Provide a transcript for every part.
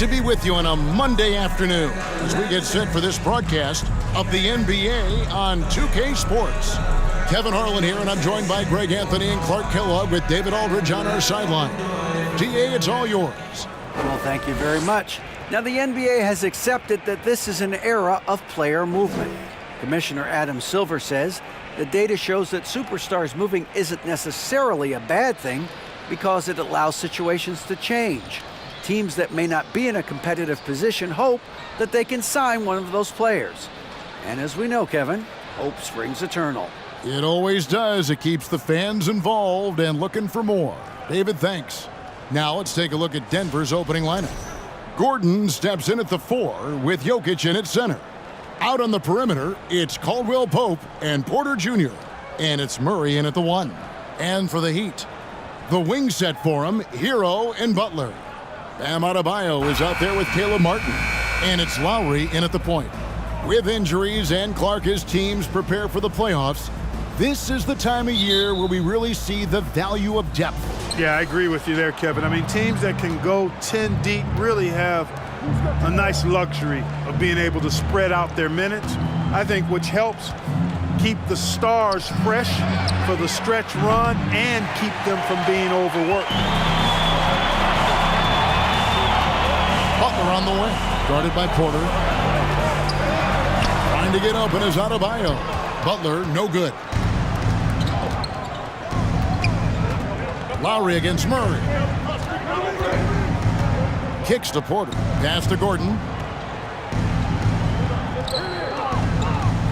to be with you on a Monday afternoon as we get set for this broadcast of the NBA on 2K Sports. Kevin Harlan here, and I'm joined by Greg Anthony and Clark Kellogg with David Aldridge on our sideline. DA, it's all yours. Well, thank you very much. Now, the NBA has accepted that this is an era of player movement. Commissioner Adam Silver says the data shows that superstars moving isn't necessarily a bad thing because it allows situations to change. Teams that may not be in a competitive position hope that they can sign one of those players. And as we know, Kevin, hope springs eternal. It always does. It keeps the fans involved and looking for more. David, thanks. Now let's take a look at Denver's opening lineup. Gordon steps in at the 4 with Jokic in at center. Out on the perimeter, it's Caldwell Pope and Porter Jr. And it's Murray in at the 1. And for the Heat, the wing set for him, Hero and Butler. Bam Adebayo is out there with Caleb Martin. And it's Lowry in at the point. With injuries and Clark as teams prepare for the playoffs, this is the time of year where we really see the value of depth. Yeah, I agree with you there, Kevin. I mean, teams that can go 10 deep really have a nice luxury of being able to spread out their minutes. I think which helps keep the stars fresh for the stretch run and keep them from being overworked. Butler on the wing, guarded by Porter. Trying to get open is Adebayo. Butler, no good. Lowry against Murray. Kicks to Porter. Pass to Gordon.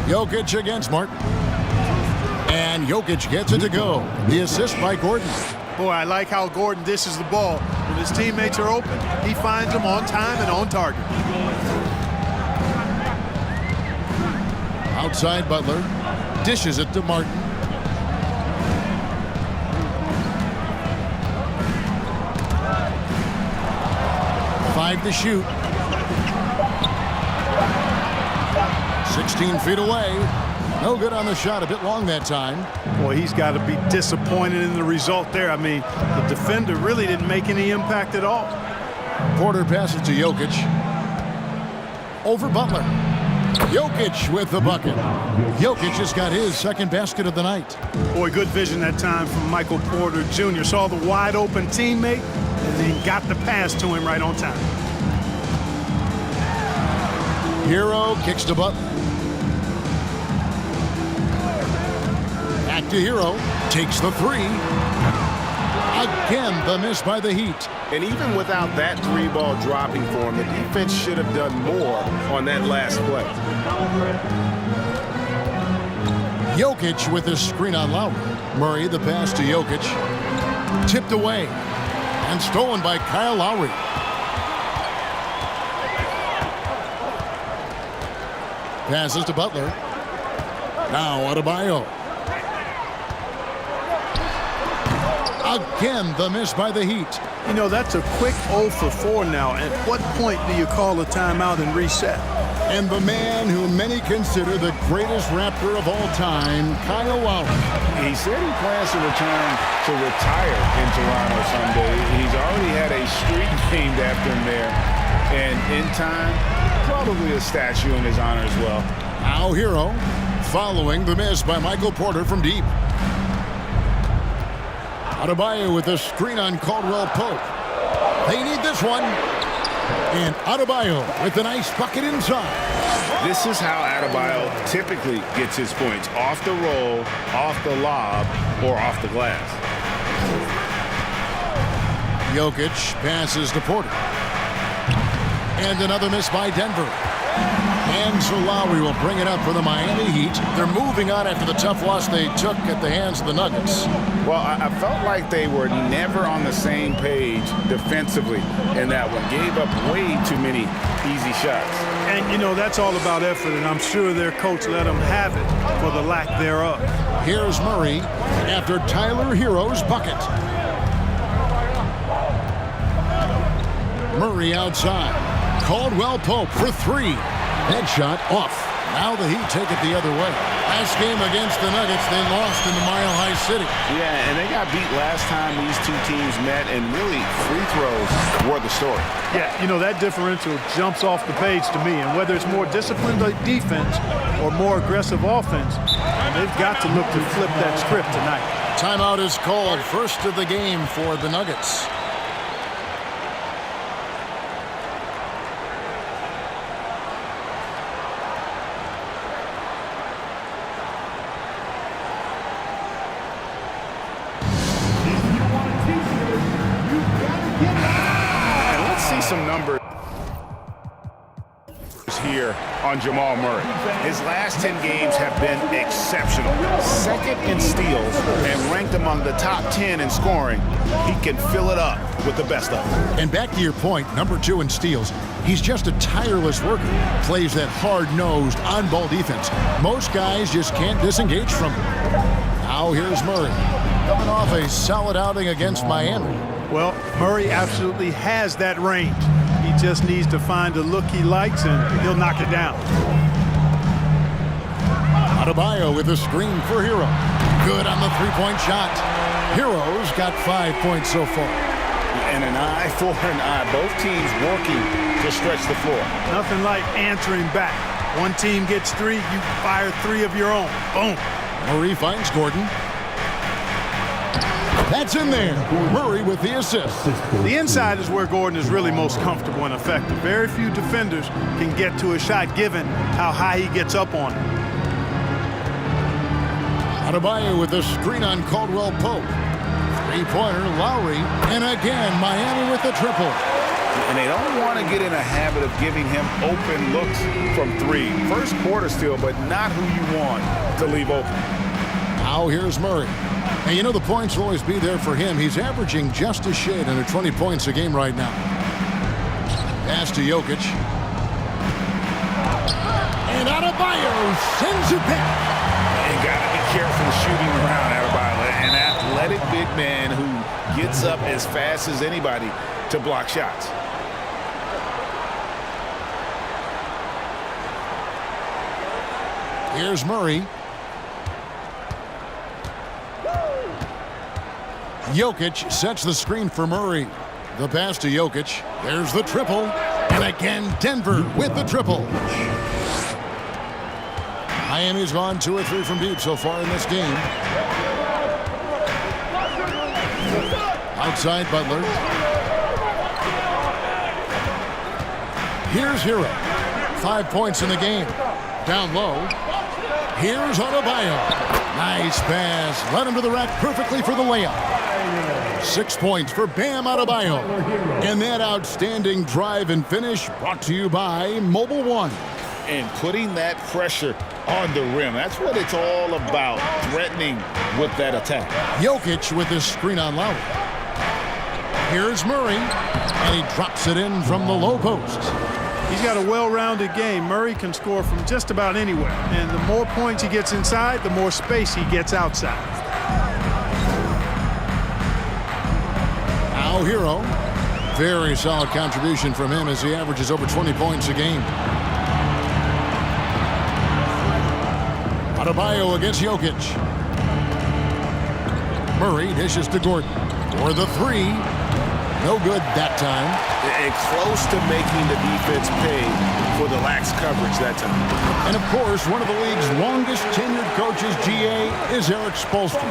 Jokic against Martin. And Jokic gets it to go. The assist by Gordon. Boy, I like how Gordon dishes the ball. When his teammates are open, he finds them on time and on target. Outside Butler. Dishes it to Martin. Five to shoot. 16 feet away. No good on the shot. A bit long that time. Boy, he's got to be disappointed in the result there. I mean, the defender really didn't make any impact at all. Porter passes to Jokic. Over Butler. Jokic with the bucket. Jokic has got his second basket of the night. Boy, good vision that time from Michael Porter Jr. Saw the wide open teammate and then got the pass to him right on time. Hero kicks to Butler. Back to Hero. Takes the 3. Again, the miss by the Heat. And even without that 3-ball dropping for him, the defense should have done more on that last play. Jokic with his screen on Lowry. Murray, the pass to Jokic. Tipped away. And stolen by Kyle Lowry. Passes to Butler. Now Adebayo. Again, the miss by the Heat. You know, that's a quick 0 for 4 now. At what point do you call a timeout and reset? And the man who many consider the greatest Raptor of all time, Kyle Lowry. He said he plans to return to retire in Toronto someday. He's already had a street named after him there. And in time, probably a statue in his honor as well. Now Hero, following the miss by Michael Porter from deep. Adebayo with the screen on Caldwell Pope. They need this one. And Adebayo with a nice bucket inside. This is how Adebayo typically gets his points. Off the roll, off the lob, or off the glass. Jokic passes to Porter. And another miss by Denver. And so Lowry will bring it up for the Miami Heat. They're moving on after the tough loss they took at the hands of the Nuggets. Well, I felt like they were never on the same page defensively in that one. Gave up way too many easy shots. And, you know, that's all about effort, and I'm sure their coach let them have it for the lack thereof. Here's Murray after Tyler Hero's bucket. Murray outside. Caldwell Pope for 3. That shot off. Now the Heat take it the other way. Last game against the Nuggets, they lost in the Mile High City. Yeah, and they got beat last time these two teams met, and really free throws were the story. Yeah, you know, that differential jumps off the page to me. And whether it's more disciplined defense or more aggressive offense, they've got to look to flip that script tonight. Timeout is called. First of the game for the Nuggets. And let's see some numbers here on Jamal Murray. His last 10 games have been exceptional. Second in steals and ranked among the top 10 in scoring. He can fill it up with the best of them. And back to your point, number 2 in steals. He's just a tireless worker. Plays that hard-nosed, on-ball defense. Most guys just can't disengage from him. Now here's Murray, coming off a solid outing against Miami. Well, Murray absolutely has that range. He just needs to find the look he likes, and he'll knock it down. Adebayo with a screen for Hero. Good on the three-point shot. Hero's got 5 points so far. And an eye for an eye. Both teams working to stretch the floor. Nothing like answering back. One team gets 3, you fire 3 of your own. Boom. Murray finds Gordon. That's in there. Murray with the assist. The inside is where Gordon is really most comfortable and effective. Very few defenders can get to a shot given how high he gets up on it. Adebayo with a screen on Caldwell Pope. Three-pointer, Lowry. And again, Miami with the triple. And they don't want to get in a habit of giving him open looks from 3. First quarter still, but not who you want to leave open. Now here's Murray. And you know the points will always be there for him. He's averaging just a shade under 20 points a game right now. Pass to Jokic. And Adebayo sends it back. You got to be careful shooting around Adebayo. An athletic big man who gets up as fast as anybody to block shots. Here's Murray. Jokic sets the screen for Murray. The pass to Jokic. There's the triple. And again, Denver with the triple. Miami's gone 2 or 3 from deep so far in this game. Outside Butler. Here's Hero. 5 points in the game. Down low. Here's Adebayo. Nice pass. Led him to the rack perfectly for the layup. 6 points for Bam Adebayo. And that outstanding drive and finish brought to you by Mobile One. And putting that pressure on the rim. That's what it's all about, threatening with that attack. Jokic with his screen on Lowry. Here's Murray. And he drops it in from the low post. He's got a well-rounded game. Murray can score from just about anywhere. And the more points he gets inside, the more space he gets outside. Now Hero. Very solid contribution from him as he averages over 20 points a game. Adebayo against Jokic. Murray dishes to Gordon. For the 3. No good that time. And close to making the defense pay for the lax coverage that time. And of course, one of the league's longest tenured coaches, GA, is Eric Spoelstra.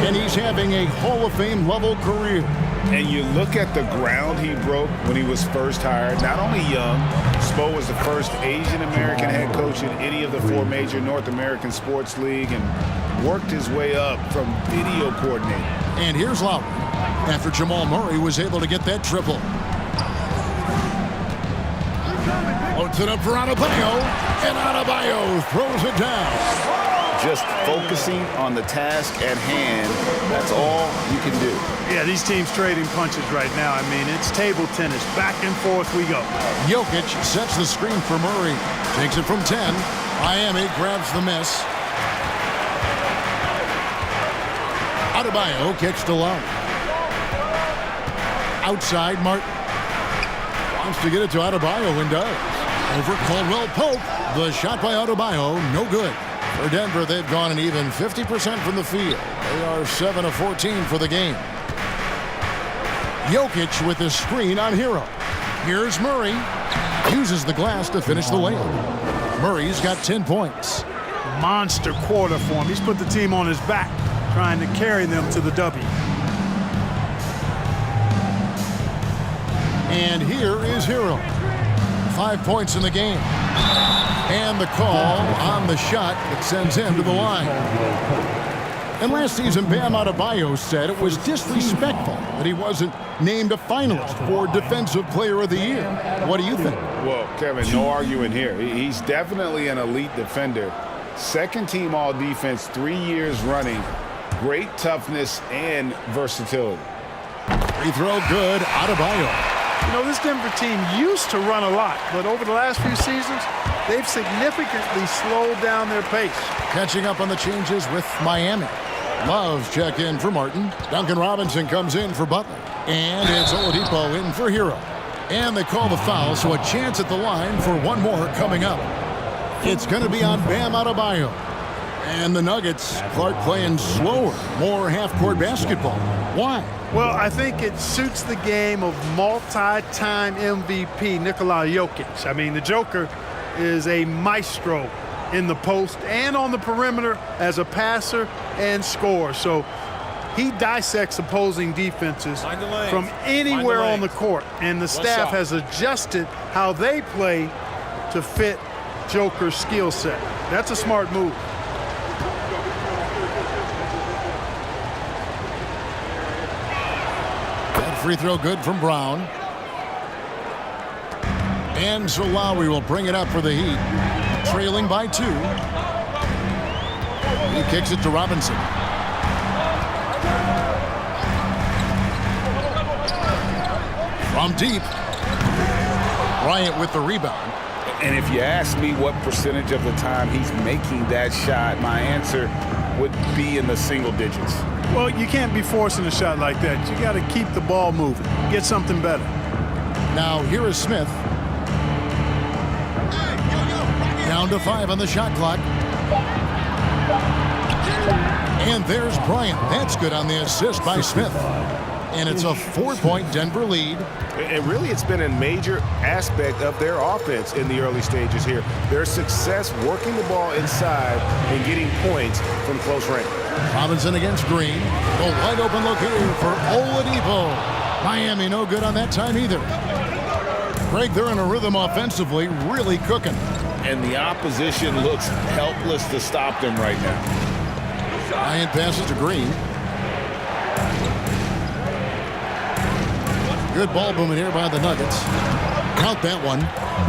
And he's having a Hall of Fame level career. And you look at the ground he broke when he was first hired. Not only young, Spo was the first Asian American head coach in any of the 4 major North American sports league and worked his way up from video coordinator. And here's Lowry after Jamal Murray was able to get that triple. Floats it up for Adebayo, and Adebayo throws it down. Just focusing on the task at hand, that's all you can do. Yeah, these teams trading punches right now. I mean, it's table tennis. Back and forth we go. Jokic sets the screen for Murray. Takes it from 10. Miami grabs the miss. Adebayo kicks to Lowry. Outside, Martin. Wants to get it to Adebayo and does. Over Caldwell Pope. The shot by Adebayo, no good. For Denver, they've gone an even 50% from the field. They are 7 of 14 for the game. Jokic with the screen on Hero. Here's Murray. Uses the glass to finish the layup. Murray's got 10 points. Monster quarter for him. He's put the team on his back, trying to carry them to the W. And here is Hero. 5 points in the game. And the call on the shot that sends him to the line. And last season, Bam Adebayo said it was disrespectful that he wasn't named a finalist for Defensive Player of the Year. What do you think? Well, Kevin, no arguing here. He's definitely an elite defender. Second team all defense 3 years running. Great toughness and versatility. Free throw good, Adebayo. You know, this Denver team used to run a lot, but over the last few seasons, they've significantly slowed down their pace. Catching up on the changes with Miami. Love's check in for Martin. Duncan Robinson comes in for Butler. And it's Oladipo in for Hero. And they call the foul, so a chance at the line for one more coming up. It's going to be on Bam Adebayo. And the Nuggets, Clark playing slower, more half-court basketball. Why? Well, I think it suits the game of multi-time MVP Nikola Jokic. I mean, the Joker is a maestro in the post and on the perimeter as a passer and scorer. So he dissects opposing defenses from anywhere on the court. And the staff has adjusted how they play to fit Joker's skill set. That's a smart move. Free throw good from Brown. And so Lowry will bring it up for the Heat. Trailing by 2. He kicks it to Robinson. From deep. Bryant with the rebound. And if you ask me what percentage of the time he's making that shot, my answer would be in the single digits. Well, you can't be forcing a shot like that. You got to keep the ball moving. Get something better. Now here is Smith. Down to 5 on the shot clock. And there's Bryant. That's good on the assist by Smith. And it's a 4-point Denver lead. And really, it's been a major aspect of their offense in the early stages here. Their success working the ball inside and getting points from close range. Robinson against Green. The wide open look here for Oladipo. Miami no good on that time either. Greg, they're in a rhythm offensively, really cooking. And the opposition looks helpless to stop them right now. Bryant passes to Green. Good ball movement here by the Nuggets. Count that one.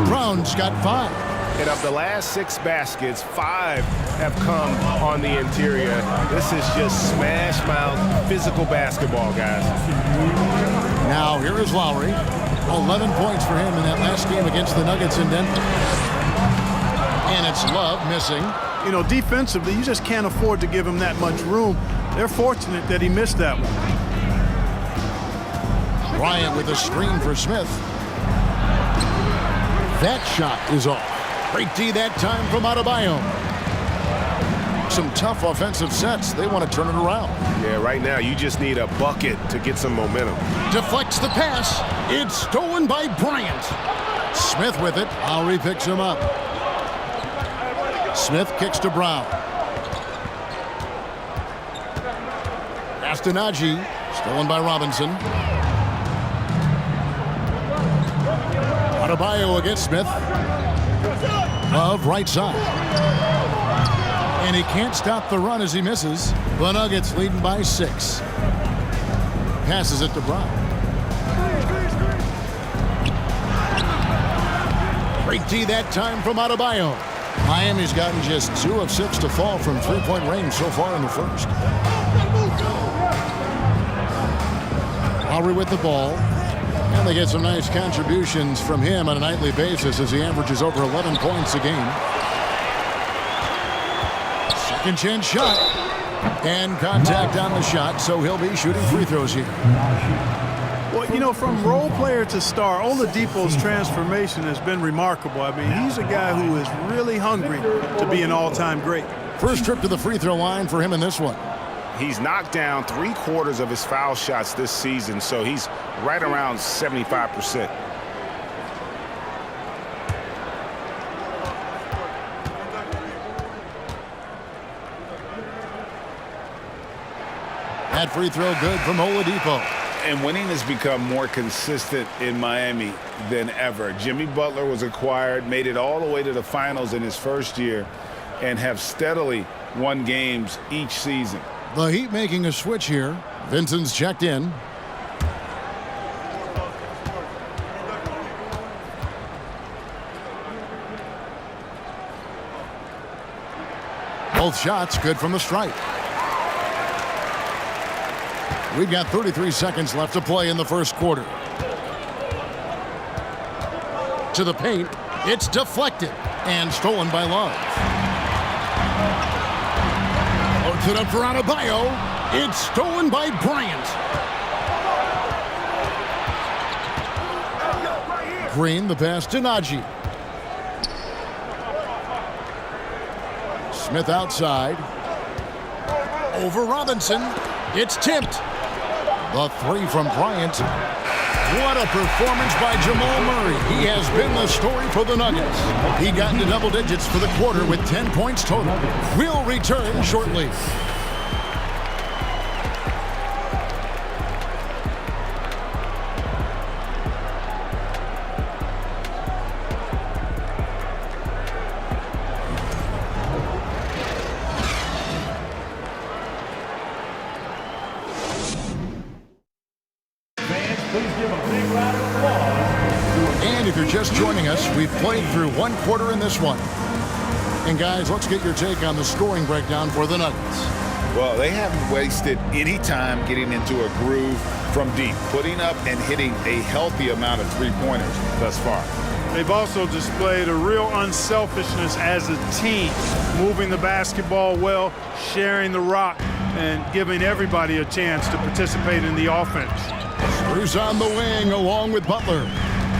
Brown's got 5. And of the last 6 baskets, 5 have come on the interior. This is just smash mouth physical basketball, guys. Now here is Lowry. 11 points for him in that last game against the Nuggets in Denver. And it's Love missing. You know, defensively, you just can't afford to give him that much room. They're fortunate that he missed that one. Bryant with a screen for Smith. That shot is off. Great D that time from Adebayo. Some tough offensive sets. They want to turn it around. Yeah, right now you just need a bucket to get some momentum. Deflects the pass. It's stolen by Bryant. Smith with it. Lowry picks him up. Smith kicks to Brown. Pass to Najee. Stolen by Robinson. Adebayo against Smith. Love right side. And he can't stop the run as he misses. The Nuggets leading by 6. Passes it to Brown. Great D that time from Adebayo. Miami's gotten just 2 of 6 to fall from 3-point range so far in the first. Lowry with the ball. And they get some nice contributions from him on a nightly basis as he averages over 11 points a game. Second chance shot. And contact on the shot, so he'll be shooting free throws here. Well, You know, from role player to star, Oladipo's transformation has been remarkable. I mean, he's a guy who is really hungry to be an all-time great. First trip to the free throw line for him in this one. He's knocked down 3/4 of his foul shots this season, so he's right around 75%. That free throw good from Oladipo. And winning has become more consistent in Miami than ever. Jimmy Butler was acquired, made it all the way to the finals in his first year, and have steadily won games each season. The Heat making a switch here. Vincent's checked in. Both shots good from the stripe. We've got 33 seconds left to play in the first quarter. To the paint. It's deflected and stolen by Love. Loads it up for Adebayo. It's stolen by Bryant. Green, the pass to Najee. Smith outside. Over Robinson. It's tipped. The three from Bryant. What a performance by Jamal Murray. He has been the story for the Nuggets. He got into double digits for the quarter with 10 points total. We'll return shortly. And if you're just joining us, we've played through one quarter in this one. And guys, let's get your take on the scoring breakdown for the Nuggets. Well, they haven't wasted any time getting into a groove from deep, putting up and hitting a healthy amount of three-pointers thus far. They've also displayed a real unselfishness as a team, moving the basketball well, sharing the rock, and giving everybody a chance to participate in the offense. Cruz on the wing along with Butler.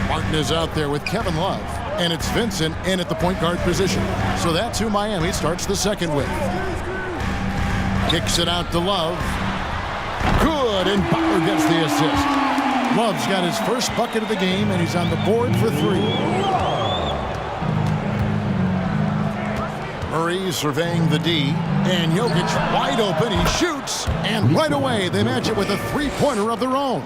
Martin is out there with Kevin Love. And it's Vincent in at the point guard position. So that's who Miami starts the second with. Kicks it out to Love. Good, and Butler gets the assist. Love's got his first bucket of the game, and he's on the board for three. Murray surveying the D, and Jokic wide open. He shoots, and right away they match it with a three-pointer of their own.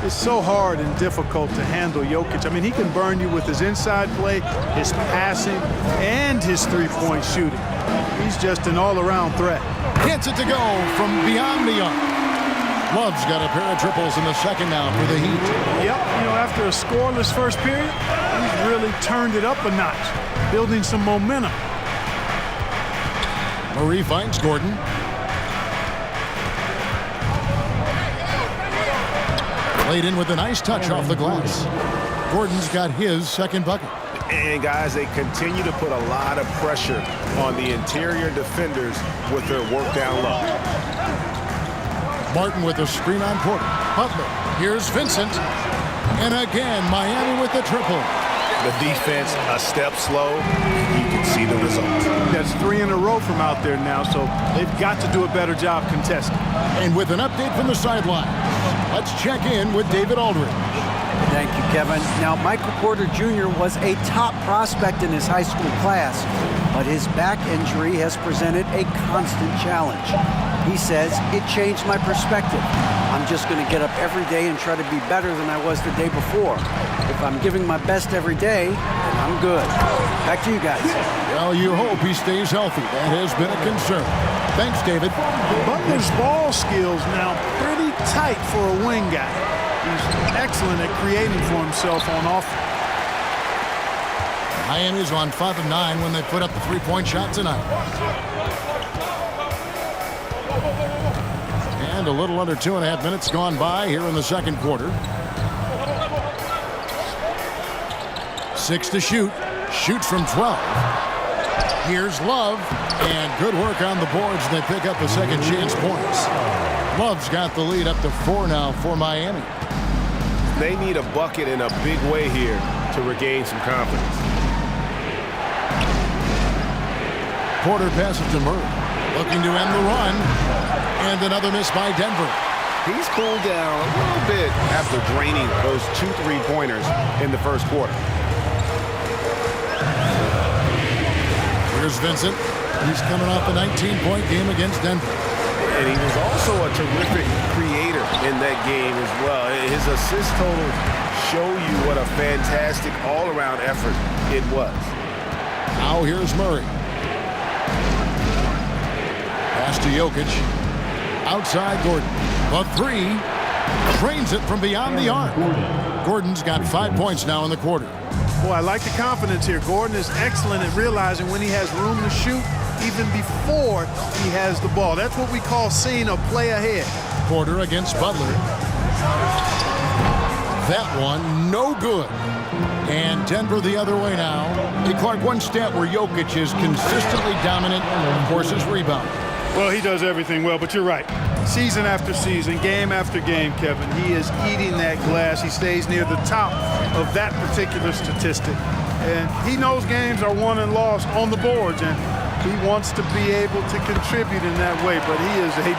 It's so hard and difficult to handle Jokic. I mean, he can burn you with his inside play, his passing, and his three-point shooting. He's just an all-around threat. Gets it to go from beyond the arc. Love's got a pair of triples in the second now for the Heat. Yep, you know, after a scoreless first period, he's really turned it up a notch, building some momentum. Murray finds Gordon. Played in with a nice touch off the glass. Gordon's got his second bucket. And guys, they continue to put a lot of pressure on the interior defenders with their work down low. Martin with a screen on Porter. Butler. Here's Vincent. And again, Miami with the triple. The defense a step slow. You can see the result. That's three in a row from out there now, so they've got to do a better job contesting. And with an update from the sideline, let's check in with David Aldridge. Thank you, Kevin. Now, Michael Porter Jr. was a top prospect in his high school class, but his back injury has presented a constant challenge. He says, it changed my perspective. I'm just going to get up every day and try to be better than I was the day before. If I'm giving my best every day, then I'm good. Back to you guys. Well, you hope he stays healthy. That has been a concern. Thanks, David. Butler's ball skills now pretty tight for a wing guy. He's excellent at creating for himself on offense. Miami's on 5 of 9 when they put up the three-point shot tonight. And a little under 2.5 minutes gone by here in the second quarter. 6 to shoot. Shoots from 12. Here's Love. And good work on the boards. They pick up a second chance points. Love's got the lead up to 4 now for Miami. They need a bucket in a big way here to regain some confidence. Porter passes to Murray, looking to end the run, and another miss by Denver. He's cooled down a little bit after draining those 2 3-pointers in the first quarter. Here's Vincent. He's coming off a 19-point game against Denver. And he was also a terrific creator in that game as well. His assist total show you what a fantastic all-around effort it was. Now here's Murray. Pass to Jokic. Outside Gordon. A 3. Drains it from beyond the arc. Gordon's got 5 points now in the quarter. Boy, I like the confidence here. Gordon is excellent at realizing when he has room to shoot even before he has the ball. That's what we call seeing a play ahead. Porter against Butler. That one, no good. And Denver the other way now. Hey, Clark, one stat where Jokic is consistently dominant, of course, is rebound. Well, he does everything well, but you're right. Season after season, game after game, Kevin, he is eating that glass. He stays near the top of that particular statistic. And he knows games are won and lost on the boards, and he wants to be able to contribute in that way, but he is a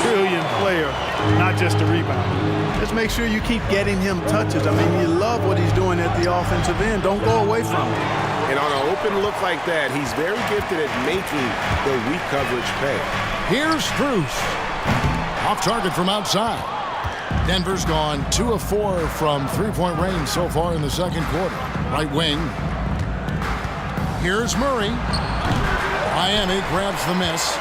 brilliant player, not just a rebounder. Just make sure you keep getting him touches. I mean, you love what he's doing at the offensive end. Don't go away from him. And on an open look like that, he's very gifted at making the weak coverage pay. Here's Strus. Off target from outside. Denver's gone 2 of 4 from three-point range so far in the second quarter. Right wing. Here's Murray. Miami grabs the miss.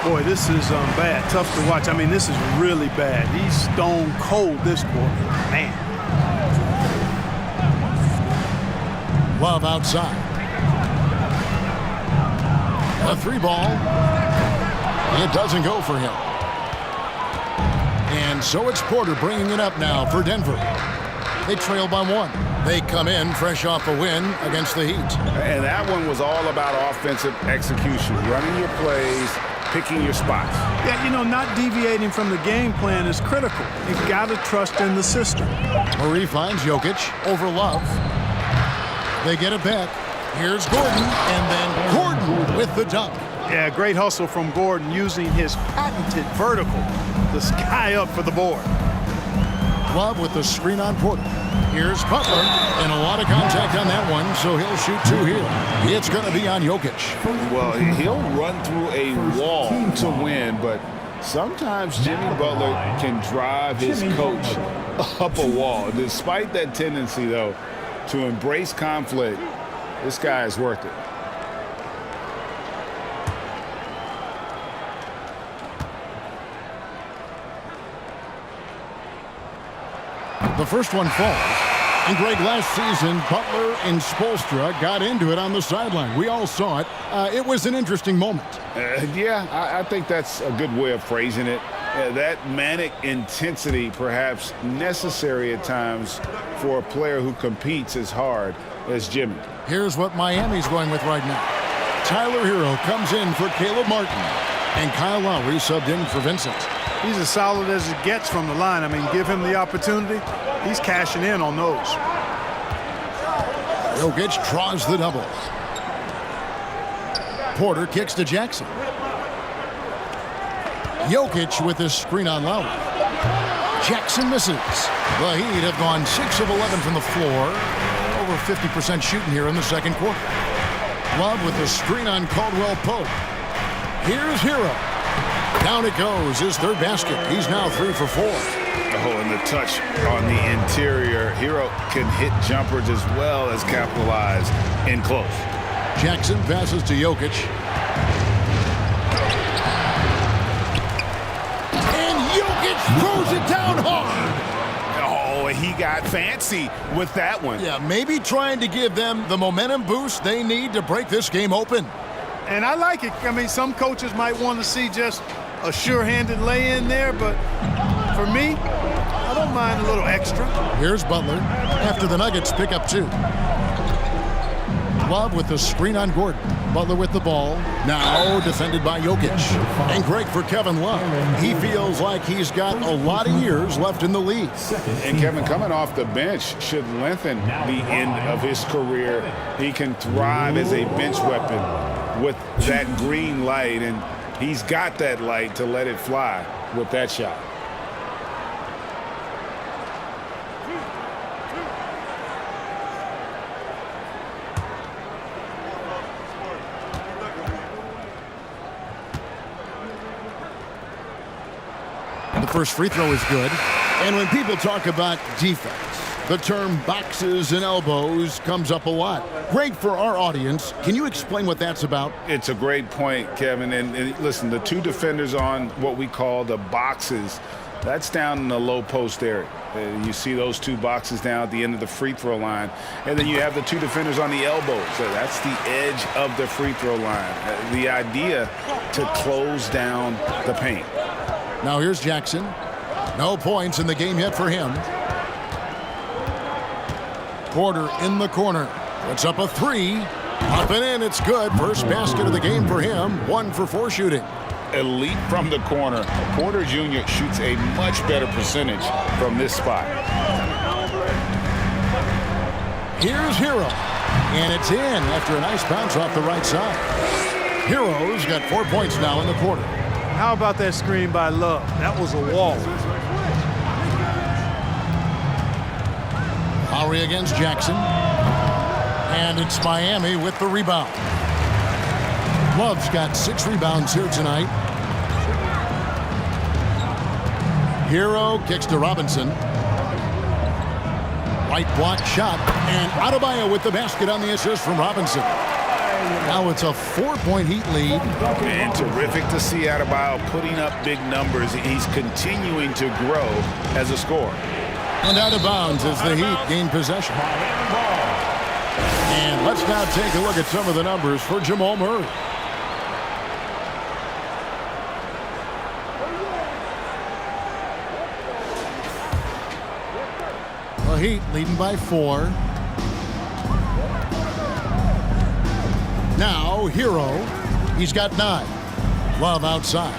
Boy, this is bad. Tough to watch. I mean, this is really bad. He's stone cold this quarter. Man. Love outside. A 3-ball. It doesn't go for him. And so it's Porter bringing it up now for Denver. They trail by 1. They come in fresh off a win against the Heat. And that one was all about offensive execution, running your plays, picking your spots. Yeah, you know, not deviating from the game plan is critical. You've got to trust in the system. Murray finds Jokic over Love. They get it back. Here's Gordon, and then Gordon with the dunk. Yeah, great hustle from Gordon using his patented vertical to sky up for the board. Love with the screen on Porter. Here's Butler, and a lot of contact on that one, so he'll shoot 2 here. It's going to be on Jokic. Well, he'll run through a wall to win, but sometimes Jimmy Butler can drive his coach up a wall. Despite that tendency, though, to embrace conflict, this guy is worth it. The first one falls. And Greg, last season, Butler and Spoelstra got into it on the sideline. We all saw it. It was an interesting moment. Yeah, I think that's a good way of phrasing it. That manic intensity perhaps necessary at times for a player who competes as hard as Jimmy. Here's what Miami's going with right now. Tyler Hero comes in for Caleb Martin. And Kyle Lowry subbed in for Vincent. He's as solid as it gets from the line. I mean, give him the opportunity. He's cashing in on those. Jokic draws the double. Porter kicks to Jackson. Jokic with his screen on Lowry. Jackson misses. The Heat have gone 6 of 11 from the floor. Over 50% shooting here in the second quarter. Love with the screen on Caldwell Pope. Here's Hero. Down it goes, his third basket. He's now 3 for 4. Oh, and the touch on the interior. Hero can hit jumpers as well as capitalize in close. Jackson passes to Jokic. And Jokic throws it down hard. Oh, he got fancy with that one. Yeah, maybe trying to give them the momentum boost they need to break this game open. And I like it. I mean, some coaches might want to see just a sure-handed lay-in there, but for me, I don't mind a little extra. Here's Butler after the Nuggets pick up 2. Love with the screen on Gordon. Butler with the ball. Now defended by Jokic. And great for Kevin Love. He feels like he's got a lot of years left in the league. And Kevin, coming off the bench should lengthen the end of his career. He can thrive as a bench weapon with that green light, and he's got that light to let it fly with that shot. The first free throw is good. And when people talk about defense, the term boxes and elbows comes up a lot. Great for our audience. Can you explain what that's about? It's a great point, Kevin. And listen, the two defenders on what we call the boxes, that's down in the low post area. You see those two boxes down at the end of the free throw line. And then you have the two defenders on the elbows. So that's the edge of the free throw line. The idea to close down the paint. Now here's Jackson. No points in the game yet for him. Porter in the corner. Puts up a three. Up and in. It's good. First basket of the game for him. 1 for 4 shooting. Elite from the corner. Porter Jr. shoots a much better percentage from this spot. Here's Hero. And it's in after a nice bounce off the right side. Hero's got 4 points now in the quarter. How about that screen by Love? That was a wall. Lowry against Jackson. And it's Miami with the rebound. Love's got 6 rebounds here tonight. Hero kicks to Robinson. Right block shot. And Adebayo with the basket on the assist from Robinson. Now it's a 4-point Heat lead. And terrific to see Adebayo putting up big numbers. He's continuing to grow as a scorer. And out of bounds as the Heat gain possession. And let's now take a look at some of the numbers for Jamal Murray. The Heat leading by 4. Now Hero, he's got 9. Love outside.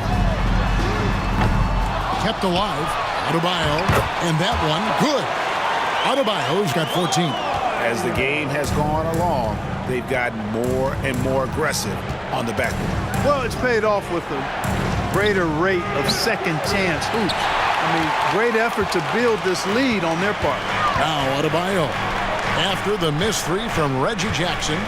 Kept alive. Adebayo, and that one, good. Adebayo's got 14. As the game has gone along, they've gotten more and more aggressive on the backboard. Well, it's paid off with a greater rate of second chance hoops. I mean, great effort to build this lead on their part. Now Adebayo, after the missed 3 from Reggie Jackson.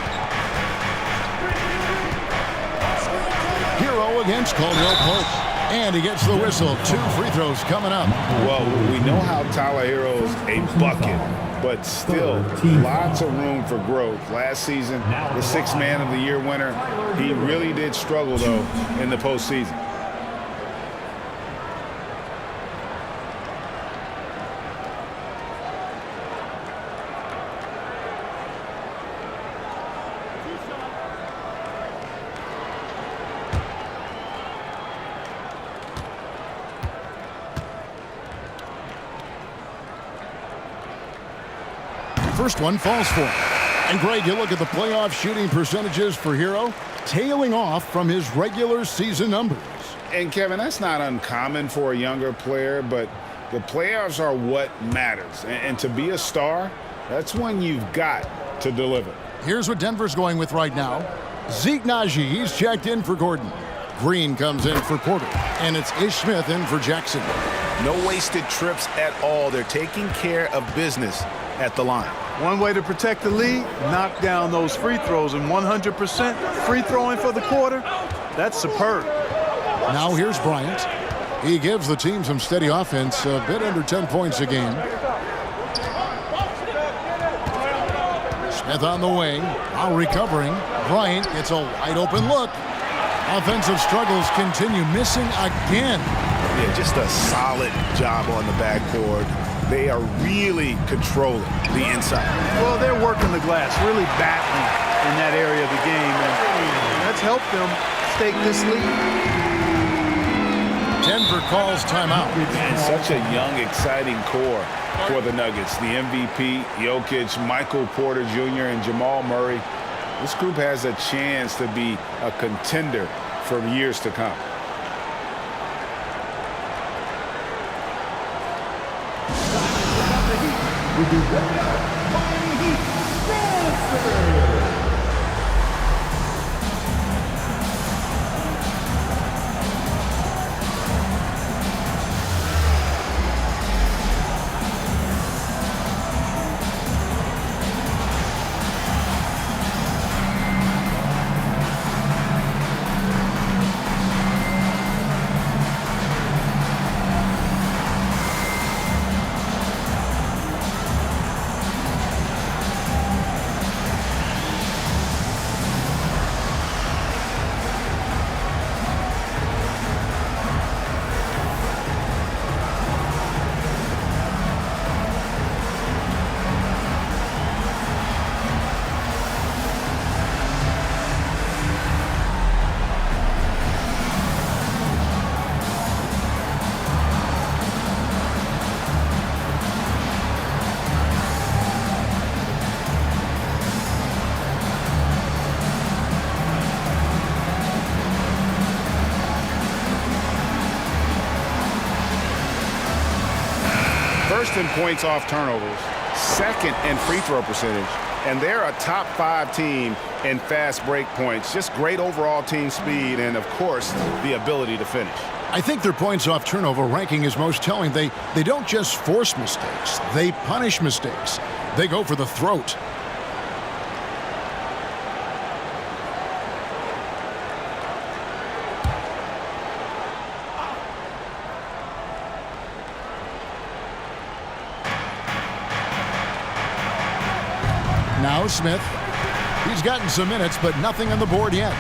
Hero against Caldwell Pope. And he gets the whistle. 2 free throws coming up. Well, we know how Tyler Hero's a bucket, but still lots of room for growth. Last season, the 6th Man of the Year winner, he really did struggle, though, in the postseason. First one falls for him. And Greg, you look at the playoff shooting percentages for Hero, tailing off from his regular season numbers. And Kevin, that's not uncommon for a younger player, but the playoffs are what matters. And to be a star, that's when you've got to deliver. Here's what Denver's going with right now. Zeke Naji, he's checked in for Gordon. Green comes in for Porter. And it's Ish Smith in for Jackson. No wasted trips at all. They're taking care of business at the line. One way to protect the lead, knock down those free throws, and 100% free throwing for the quarter, that's superb. Now here's Bryant. He gives the team some steady offense, a bit under 10 points a game. Smith on the wing, now recovering. Bryant gets a wide open look. Offensive struggles continue, missing again. Yeah, just a solid job on the backboard. They are really controlling the inside. Well, they're working the glass, really battling in that area of the game, and that's helped them stake this lead. Denver calls timeout. And such a young, exciting core for the Nuggets. The MVP, Jokic, Michael Porter Jr., and Jamal Murray. This group has a chance to be a contender for years to come. First in points off turnovers, second in free throw percentage, and they're a top 5 team in fast break points. Just great overall team speed and, of course, the ability to finish. I think their points off turnover ranking is most telling. They don't just force mistakes. They punish mistakes. They go for the throat. Now Smith. He's gotten some minutes, but nothing on the board yet.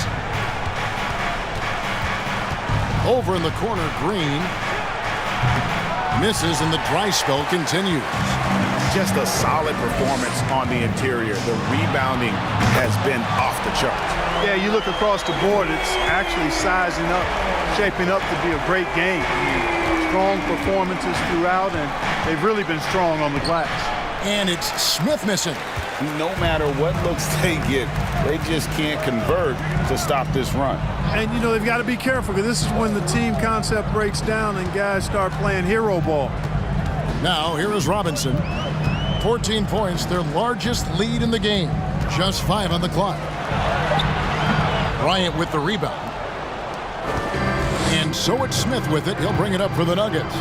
Over in the corner, Green. Misses, and the dry spell continues. Just a solid performance on the interior. The rebounding has been off the charts. Yeah, you look across the board, it's actually sizing up, shaping up to be a great game. I mean, strong performances throughout, and they've really been strong on the glass. And it's Smith missing. No matter what looks they get, they just can't convert to stop this run. And, you know, they've got to be careful because this is when the team concept breaks down and guys start playing hero ball. Now, here is Robinson. 14 points, their largest lead in the game. Just 5 on the clock. Bryant with the rebound. And so it's Smith with it. He'll bring it up for the Nuggets.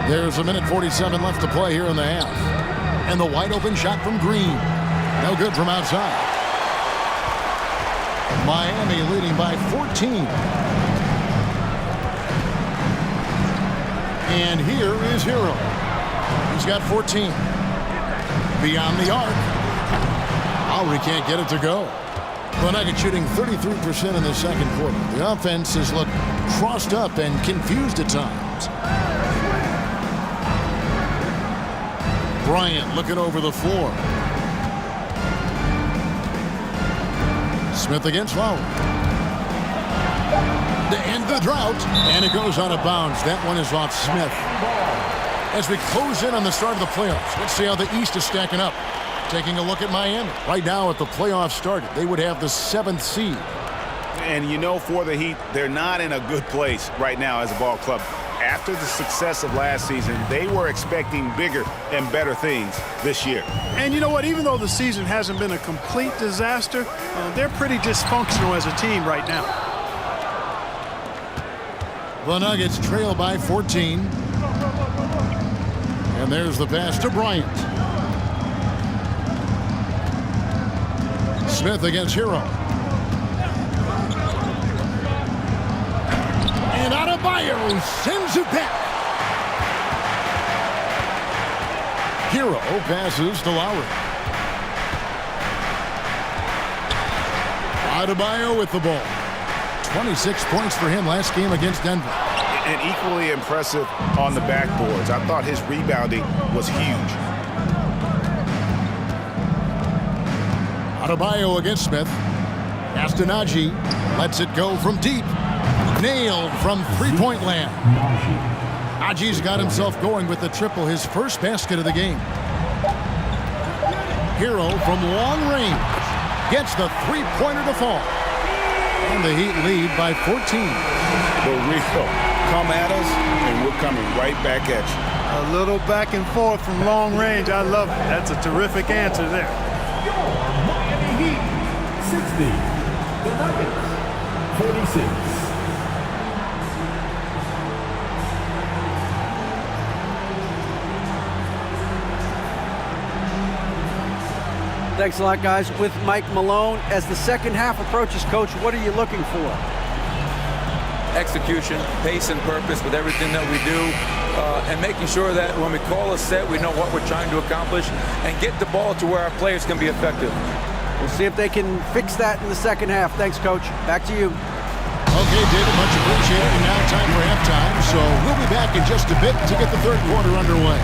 There's a minute 47 left to play here in the half. And the wide open shot from Green. No good from outside. Miami leading by 14. And here is Hero. He's got 14. Beyond the arc. Lowry can't get it to go. The Nuggets shooting 33% in the second quarter. The offense has looked crossed up and confused at times. Bryant looking over the floor. Smith against Lowry. To end the drought, and it goes out of bounds. That one is off Smith. As we close in on the start of the playoffs, let's see how the East is stacking up. Taking a look at Miami. Right now, if the playoffs started, they would have the 7th seed. And you know, for the Heat, they're not in a good place right now as a ball club. After the success of last season, they were expecting bigger and better things this year. And you know what? Even though the season hasn't been a complete disaster, they're pretty dysfunctional as a team right now. The Nuggets trail by 14. And there's the pass to Bryant. Smith against Hero. And Adebayo sends it back. Hero passes to Lowry. Adebayo with the ball. 26 points for him last game against Denver. And equally impressive on the backboards. I thought his rebounding was huge. Adebayo against Smith. Astonagi lets it go from deep. Nailed from three-point land. Haji's got himself going with the triple, his first basket of the game. Hero from long range gets the three-pointer to fall. And the Heat lead by 14. The real come at us, and we're coming right back at you. A little back and forth from long range. I love it. That's a terrific answer there. Miami Heat 60. The Nuggets 46. Thanks a lot, guys. With Mike Malone, as the second half approaches, Coach, what are you looking for? Execution, pace, and purpose with everything that we do, and making sure that when we call a set, we know what we're trying to accomplish and get the ball to where our players can be effective. We'll see if they can fix that in the second half. Thanks, Coach. Back to you. Okay, David, much appreciated. And now time for halftime. So we'll be back in just a bit to get the third quarter underway.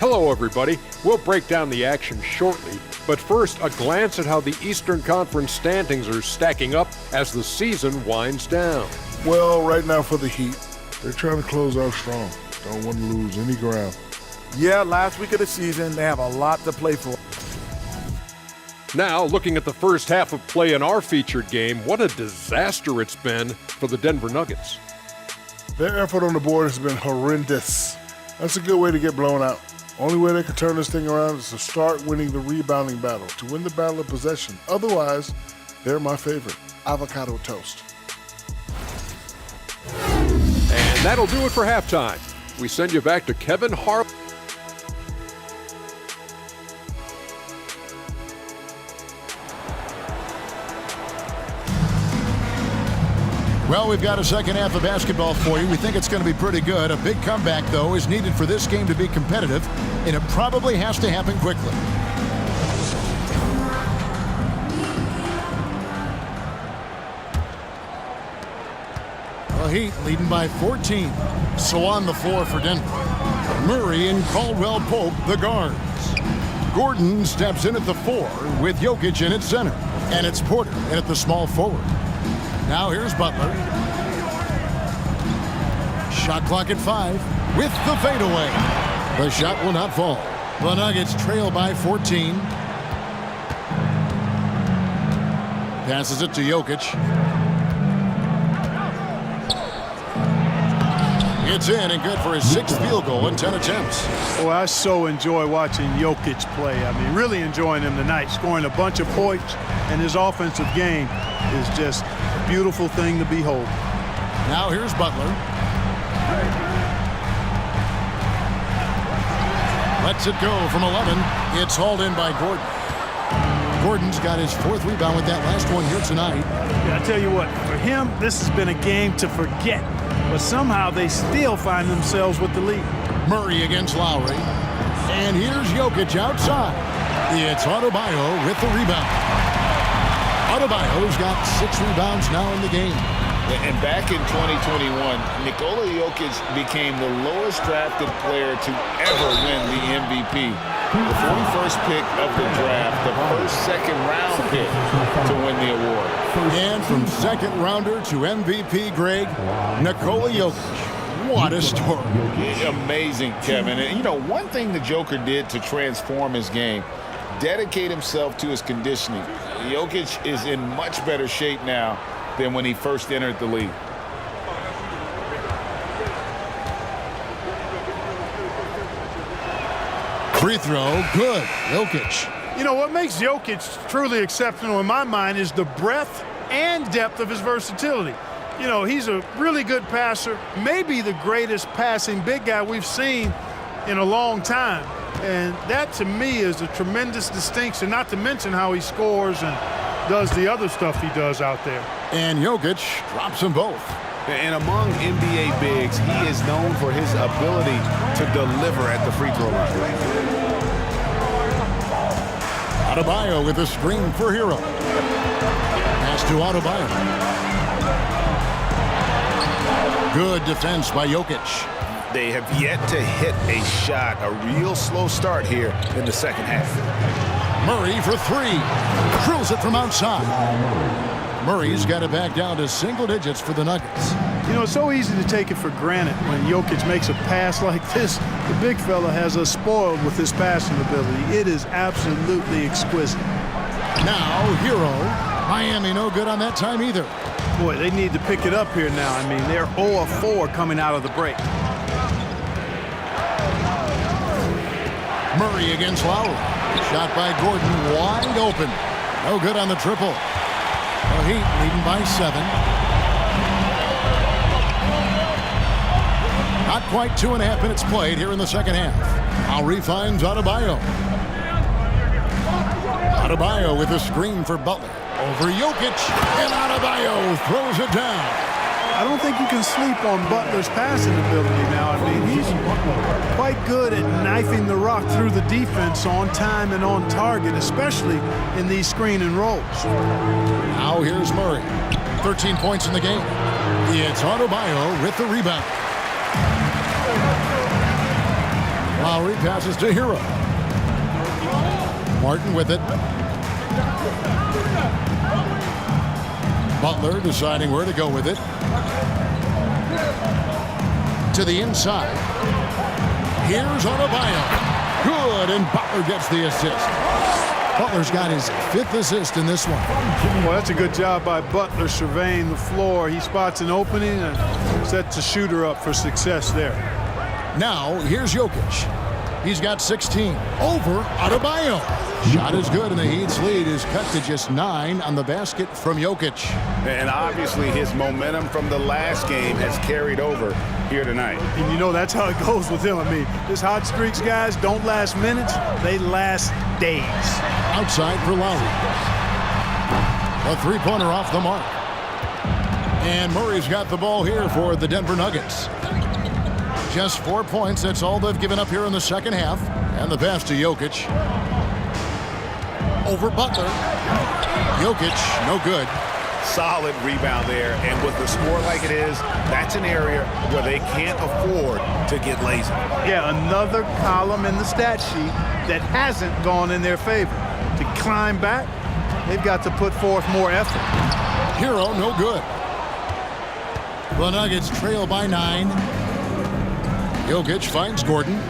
Hello, everybody. We'll break down the action shortly, but first, a glance at how the Eastern Conference standings are stacking up as the season winds down. Well, right now for the Heat, they're trying to close out strong. Don't want to lose any ground. Yeah, last week of the season, they have a lot to play for. Now, looking at the first half of play in our featured game, what a disaster it's been for the Denver Nuggets. Their effort on the board has been horrendous. That's a good way to get blown out. Only way they can turn this thing around is to start winning the rebounding battle, to win the battle of possession. Otherwise, they're my favorite, avocado toast. And that'll do it for halftime. We send you back to Kevin Harlan. Well, we've got a second half of basketball for you. We think it's going to be pretty good. A big comeback, though, is needed for this game to be competitive, and it probably has to happen quickly. The Heat leading by 14. So on the floor for Denver, Murray and Caldwell Pope, the guards. Gordon steps in at the 4 with Jokic in at center. And it's Porter in at the small forward. Now here's Butler. Shot clock at 5 with the fadeaway. The shot will not fall. The Nuggets trail by 14. Passes it to Jokic. It's in and good for his 6th field goal in 10 attempts. Well, I so enjoy watching Jokic play. I mean, really enjoying him tonight, scoring a bunch of points, and his offensive game is just a beautiful thing to behold. Now here's Butler. Lets it go from 11. It's hauled in by Gordon. Gordon's got his 4th rebound with that last one here tonight. Yeah, I tell you what, for him, this has been a game to forget. But somehow they still find themselves with the lead. Murray against Lowry. And here's Jokic outside. It's Adebayo with the rebound. Adebayo's got 6 rebounds now in the game. And back in 2021, Nikola Jokic became the lowest drafted player to ever win the MVP. The 41st pick of the draft, the first second-round pick to win the award. And from second rounder to MVP, Greg, Nikola Jokic. What a story. Amazing, Kevin. And, you know, one thing the Joker did to transform his game, dedicate himself to his conditioning. Jokic is in much better shape now than when he first entered the league. Free throw, good. Jokic. You know, what makes Jokic truly exceptional in my mind is the breadth and depth of his versatility. You know, he's a really good passer, maybe the greatest passing big guy we've seen in a long time. And that, to me, is a tremendous distinction, not to mention how he scores and does the other stuff he does out there. And Jokic drops them both. And among NBA bigs, he is known for his ability to deliver at the free throw line. Adebayo with a screen for Hero. Pass to Adebayo. Good defense by Jokic. They have yet to hit a shot, a real slow start here in the second half. Murray for three. Drills it from outside. Murray's got it back down to single digits for the Nuggets. You know, it's so easy to take it for granted when Jokic makes a pass like this. The big fella has us spoiled with his passing ability. It is absolutely exquisite. Now, Hero. Miami no good on that time either. Boy, they need to pick it up here now. I mean, they're 0 of 4 coming out of the break. Murray against Lowry. Shot by Gordon, wide open. No good on the triple. The Heat leading by 7. Not quite 2.5 minutes played here in the second half. Lowry finds Adebayo. Adebayo with a screen for Butler. Over Jokic, and Adebayo throws it down. I don't think you can sleep on Butler's passing ability now. I mean, he's quite good at knifing the rock through the defense on time and on target, especially in these screen and rolls. Now here's Murray. 13 points in the game. It's Adebayo with the rebound. Lowry passes to Hero. Martin with it. Butler deciding where to go with it. To the inside. Here's Adebayo. Good, and Butler gets the assist. Butler's got his 5th assist in this one. Well, that's a good job by Butler surveying the floor. He spots an opening and sets a shooter up for success there. Now, here's Jokic. He's got 16. Over Adebayo. Shot is good, and the Heat's lead is cut to just 9 on the basket from Jokic. And obviously his momentum from the last game has carried over here tonight. And you know that's how it goes with him. I mean, his hot streaks, guys, don't last minutes. They last days. Outside for Lowry. A three-pointer off the mark. And Murray's got the ball here for the Denver Nuggets. Just 4 points. That's all they've given up here in the second half. And the pass to Jokic. Over Butler. Jokic, no good. Solid rebound there, and with the score like it is, that's an area where they can't afford to get lazy. Yeah, another column in the stat sheet that hasn't gone in their favor. To climb back, they've got to put forth more effort. Hero, no good. The Nuggets trail by 9. Jokic finds Gordon.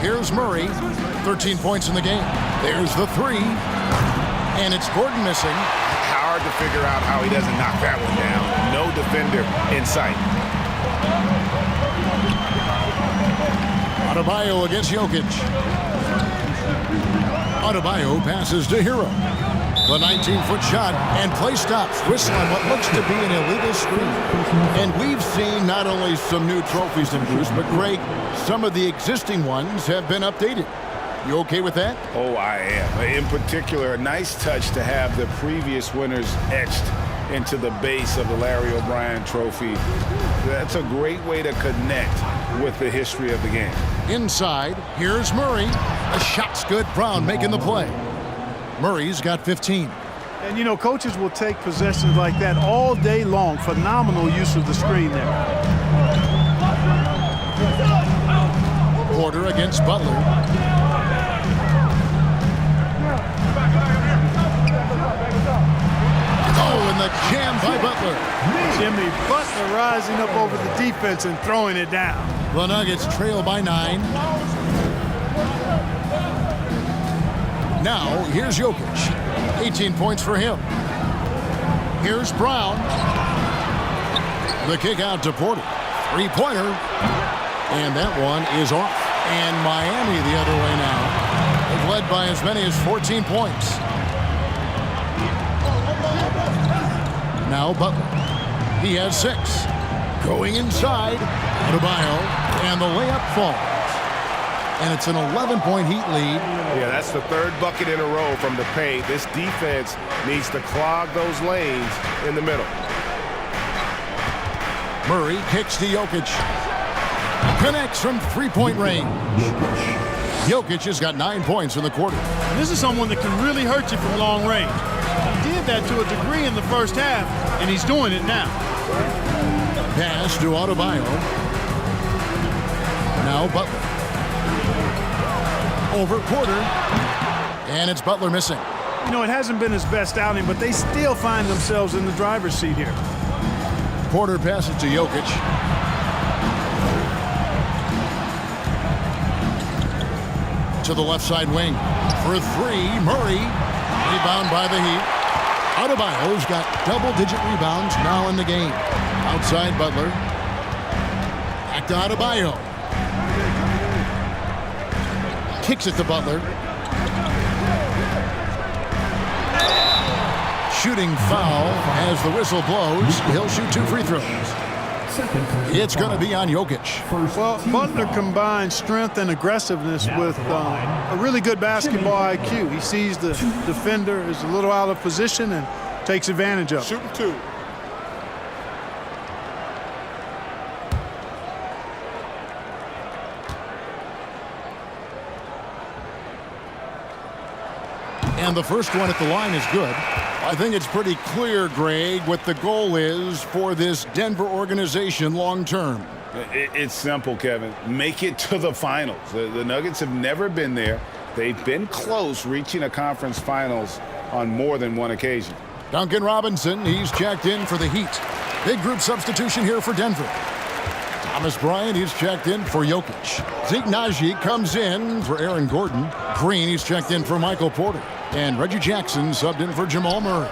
Here's Murray. 13 points in the game. There's the 3. And it's Gordon missing. Hard to figure out how he doesn't knock that one down. No defender in sight. Adebayo against Jokic. Adebayo passes to Hero. The 19-foot shot, and play stops. Whistle on what looks to be an illegal screen. And we've seen not only some new trophies in Bruce, but Greg, some of the existing ones have been updated. You okay with that? Oh, I am. In particular, a nice touch to have the previous winners etched into the base of the Larry O'Brien trophy. That's a great way to connect with the history of the game. Inside, here's Murray. The shot's good. Brown making the play. Murray's got 15. And, you know, coaches will take possessions like that all day long. Phenomenal use of the screen there. Porter against Butler. Oh, and the jam by Butler. Jimmy Butler rising up over the defense and throwing it down. The Nuggets trail by 9. Now, here's Jokic. 18 points for him. Here's Brown. The kick out to Porter. Three-pointer. And that one is off. And Miami the other way now. They've led by as many as 14 points. Now Butler. He has 6. Going inside. Adebayo. And the layup falls. And it's an 11-point Heat lead. Yeah, that's the 3rd bucket in a row from the paint. This defense needs to clog those lanes in the middle. Murray kicks to Jokic. Connects from three-point range. Jokic has got 9 points in the quarter. This is someone that can really hurt you from long range. He did that to a degree in the first half, and he's doing it now. Pass to Adebayo. Now Butler. Over Porter. And it's Butler missing. You know, it hasn't been his best outing, but they still find themselves in the driver's seat here. Porter passes to Jokic. To the left side wing. For 3, Murray. Rebound by the Heat. Adebayo's got double-digit rebounds now in the game. Outside Butler. Back to Adebayo. Kicks it to Butler. Shooting foul as the whistle blows. He'll shoot 2 free throws. It's going to be on Jokic. Well, Butler combines strength and aggressiveness with a really good basketball IQ. He sees the defender is a little out of position and takes advantage of it. Shooting 2. And the first one at the line is good. I think it's pretty clear, Greg, what the goal is for this Denver organization long term. It's simple, Kevin. Make it to the finals. The Nuggets have never been there. They've been close reaching a conference finals on more than one occasion. Duncan Robinson, he's checked in for the Heat. Big group substitution here for Denver. Thomas Bryant, he's checked in for Jokic. Zeke Naji comes in for Aaron Gordon. Green, he's checked in for Michael Porter. And Reggie Jackson subbed in for Jamal Murray.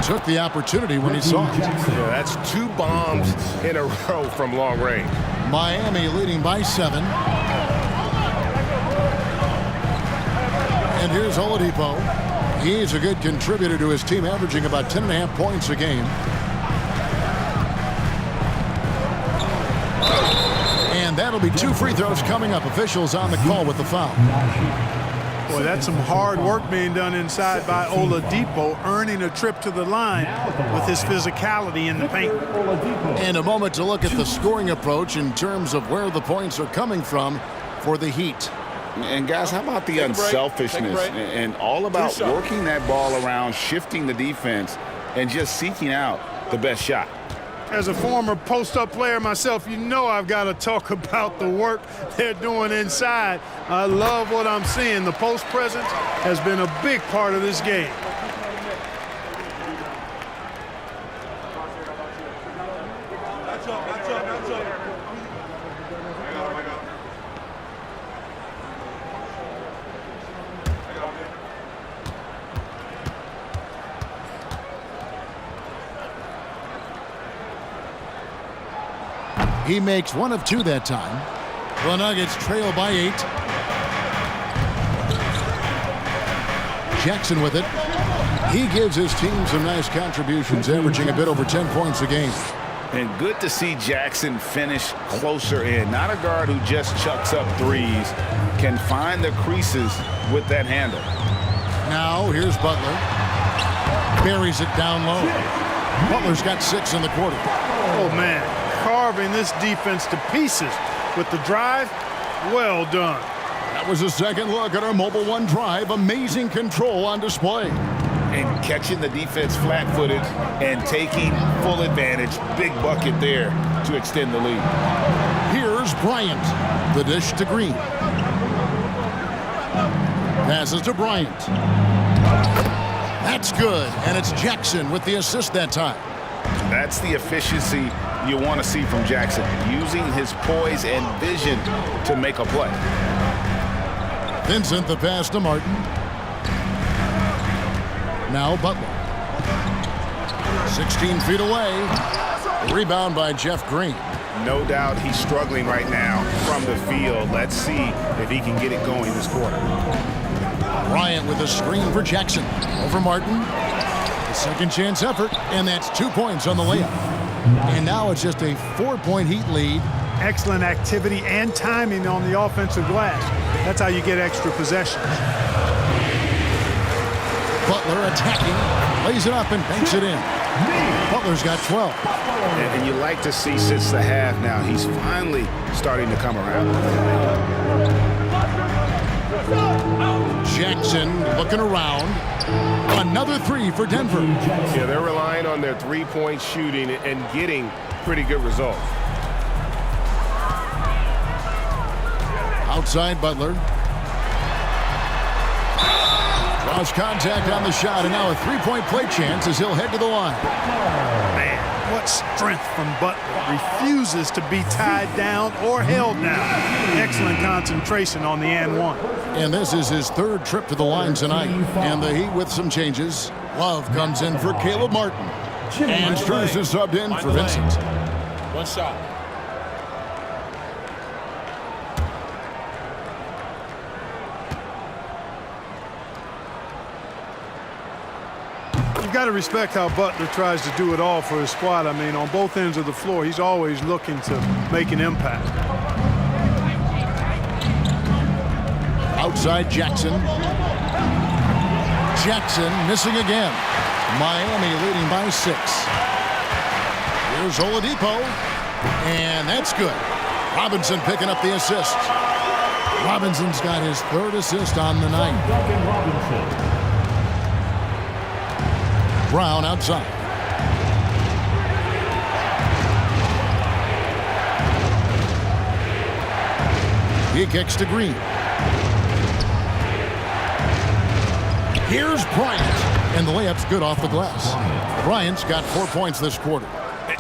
Took the opportunity when he saw it. Yeah, that's 2 bombs in a row from long range. Miami leading by 7. And here's Oladipo. He's a good contributor to his team, averaging about 10.5 points a game. And that'll be 2 free throws coming up. Officials on the call with the foul. Boy, that's some hard work being done inside by Oladipo, earning a trip to the line with his physicality in the paint. And a moment to look at the scoring approach in terms of where the points are coming from for the Heat. And guys, how about the unselfishness and all about working that ball around, shifting the defense, and just seeking out the best shot? As a former post-up player myself, you know I've got to talk about the work they're doing inside. I love what I'm seeing. The post presence has been a big part of this game. He makes 1 of 2 that time. The Nuggets trail by 8. Jackson with it. He gives his team some nice contributions, averaging a bit over 10 points a game. And good to see Jackson finish closer in. Not a guard who just chucks up threes. Can find the creases with that handle. Now here's Butler. Buries it down low. Butler's got 6 in the quarter. Oh, man. Carving this defense to pieces with the drive. Well done. That was a second look at our Mobile One drive. Amazing control on display. And catching the defense flat-footed and taking full advantage. Big bucket there to extend the lead. Here's Bryant. The dish to Green. Passes to Bryant. That's good, and it's Jackson with the assist that time. That's the efficiency you want to see from Jackson, using his poise and vision to make a play. Vincent the pass to Martin. Now Butler. 16 feet away. Rebound by Jeff Green. No doubt he's struggling right now from the field. Let's see if he can get it going this quarter. Bryant with a screen for Jackson. Over Martin. A second chance effort, and that's 2 points on the layup. And now it's just a 4-point Heat lead. Excellent activity and timing on the offensive glass. That's how you get extra possessions. Butler attacking, lays it up and banks it in. Butler's got 12. And you like to see since the half now, he's finally starting to come around. Jackson looking around. Another three for Denver. Yeah, they're relying on their three-point shooting and getting pretty good results. Outside Butler. Draws contact on the shot, and now a three-point play chance as he'll head to the line. Man, what strength from Butler. Refuses to be tied down or held down. Excellent concentration on the and one. And this is his third trip to the line tonight. And the Heat with some changes. Love comes in for Caleb Martin. And Strus is subbed in for Vincent. One shot. You've got to respect how Butler tries to do it all for his squad. I mean, on both ends of the floor, he's always looking to make an impact. Outside Jackson. Jackson missing again. Miami leading by 6. Here's Oladipo. And that's good. Robinson picking up the assist. Robinson's got his third assist on the night. Brown outside. He kicks to Green. Here's Bryant. And the layup's good off the glass. Bryant's got 4 points this quarter.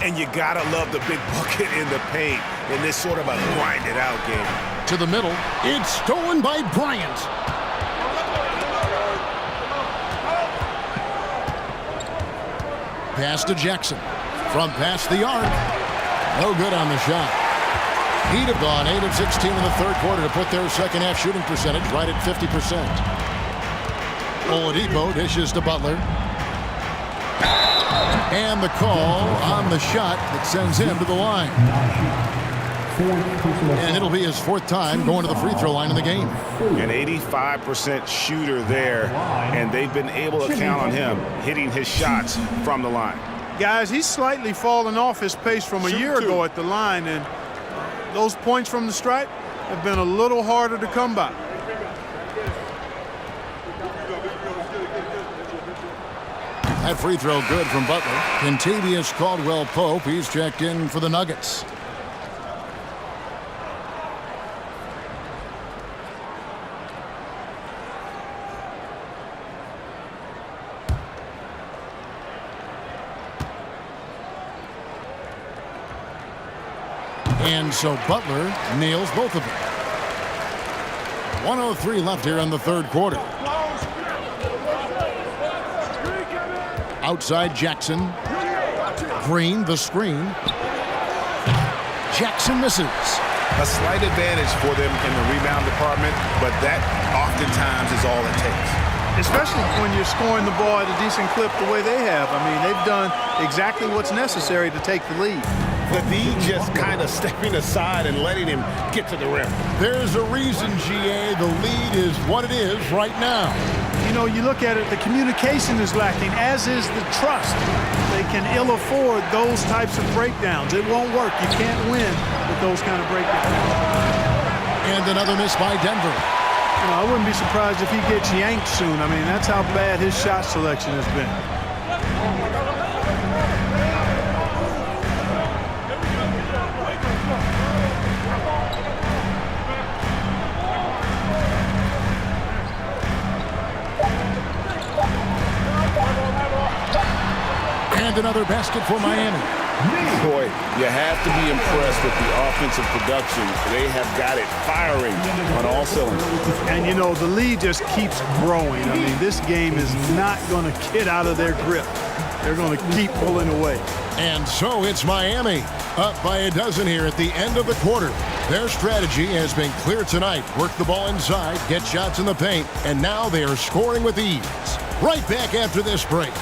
And you gotta love the big bucket in the paint in this sort of a grind-it-out game. To the middle. It's stolen by Bryant. Pass to Jackson. From past the arc. No good on the shot. Heat have gone 8 of 16 in the third quarter to put their second half shooting percentage right at 50%. Oladipo dishes to Butler. And the call on the shot that sends him to the line. And it'll be his 4th time going to the free throw line in the game. An 85% shooter there, and they've been able to count on him hitting his shots from the line. Guys, he's slightly fallen off his pace from a year ago at the line, and those points from the stripe have been a little harder to come by. That free throw good from Butler. Kentavious Caldwell-Pope, he's checked in for the Nuggets. And so Butler nails both of them. 1:03 left here in the third quarter. Outside Jackson. Green, the screen. Jackson misses. A slight advantage for them in the rebound department, but that oftentimes is all it takes. Especially when you're scoring the ball at a decent clip the way they have. I mean, they've done exactly what's necessary to take the lead. The D just kind of stepping aside and letting him get to the rim. There's a reason, GA, the lead is what it is right now. You know, you look at it, the communication is lacking, as is the trust. They can ill afford those types of breakdowns. It won't work. You can't win with those kind of breakdowns. And another miss by Denver. You know, I wouldn't be surprised if he gets yanked soon. I mean, that's how bad his shot selection has been. another basket for Miami. Boy, you have to be impressed with the offensive production. They have got it firing on all cylinders. And, you know, the lead just keeps growing. I mean, this game is not going to get out of their grip. They're going to keep pulling away. And so it's Miami, up by a dozen here at the end of the quarter. Their strategy has been clear tonight. Work the ball inside, get shots in the paint, and now they are scoring with ease. Right back after this break.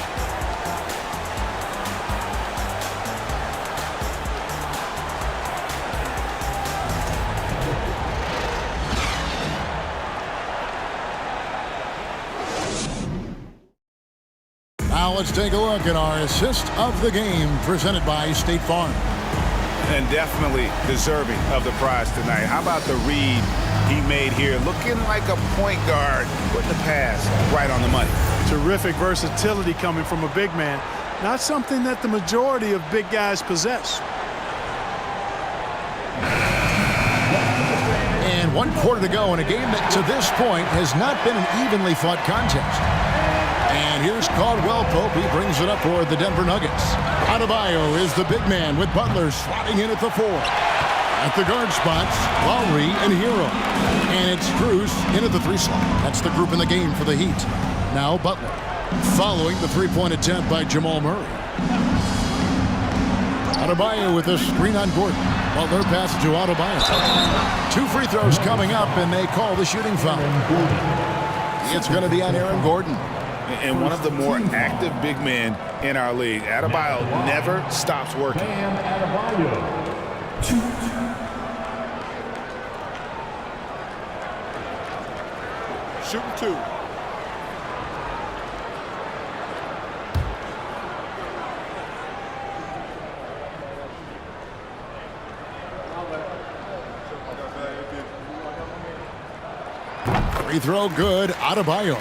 Now let's take a look at our assist of the game presented by State Farm. And definitely deserving of the prize tonight. How about the read he made here? Looking like a point guard, putting the pass right on the money. Terrific versatility coming from a big man. Not something that the majority of big guys possess. And 1 quarter to go in a game that to this point has not been an evenly fought contest. And here's Caldwell Pope. He brings it up for the Denver Nuggets. Adebayo is the big man with Butler slotting in at the 4. At the guard spots, Lowry and Hero. And it's Strus in at the 3 slot. That's the group in the game for the Heat. Now Butler. Following the three-point attempt by Jamal Murray. Adebayo with a screen on Gordon. Butler passes to Adebayo. 2 free throws coming up, and they call the shooting foul. It's going to be on Aaron Gordon. And one of the more active big men in our league. Adebayo never stops working. Shooting 2. Free throw good, Adebayo.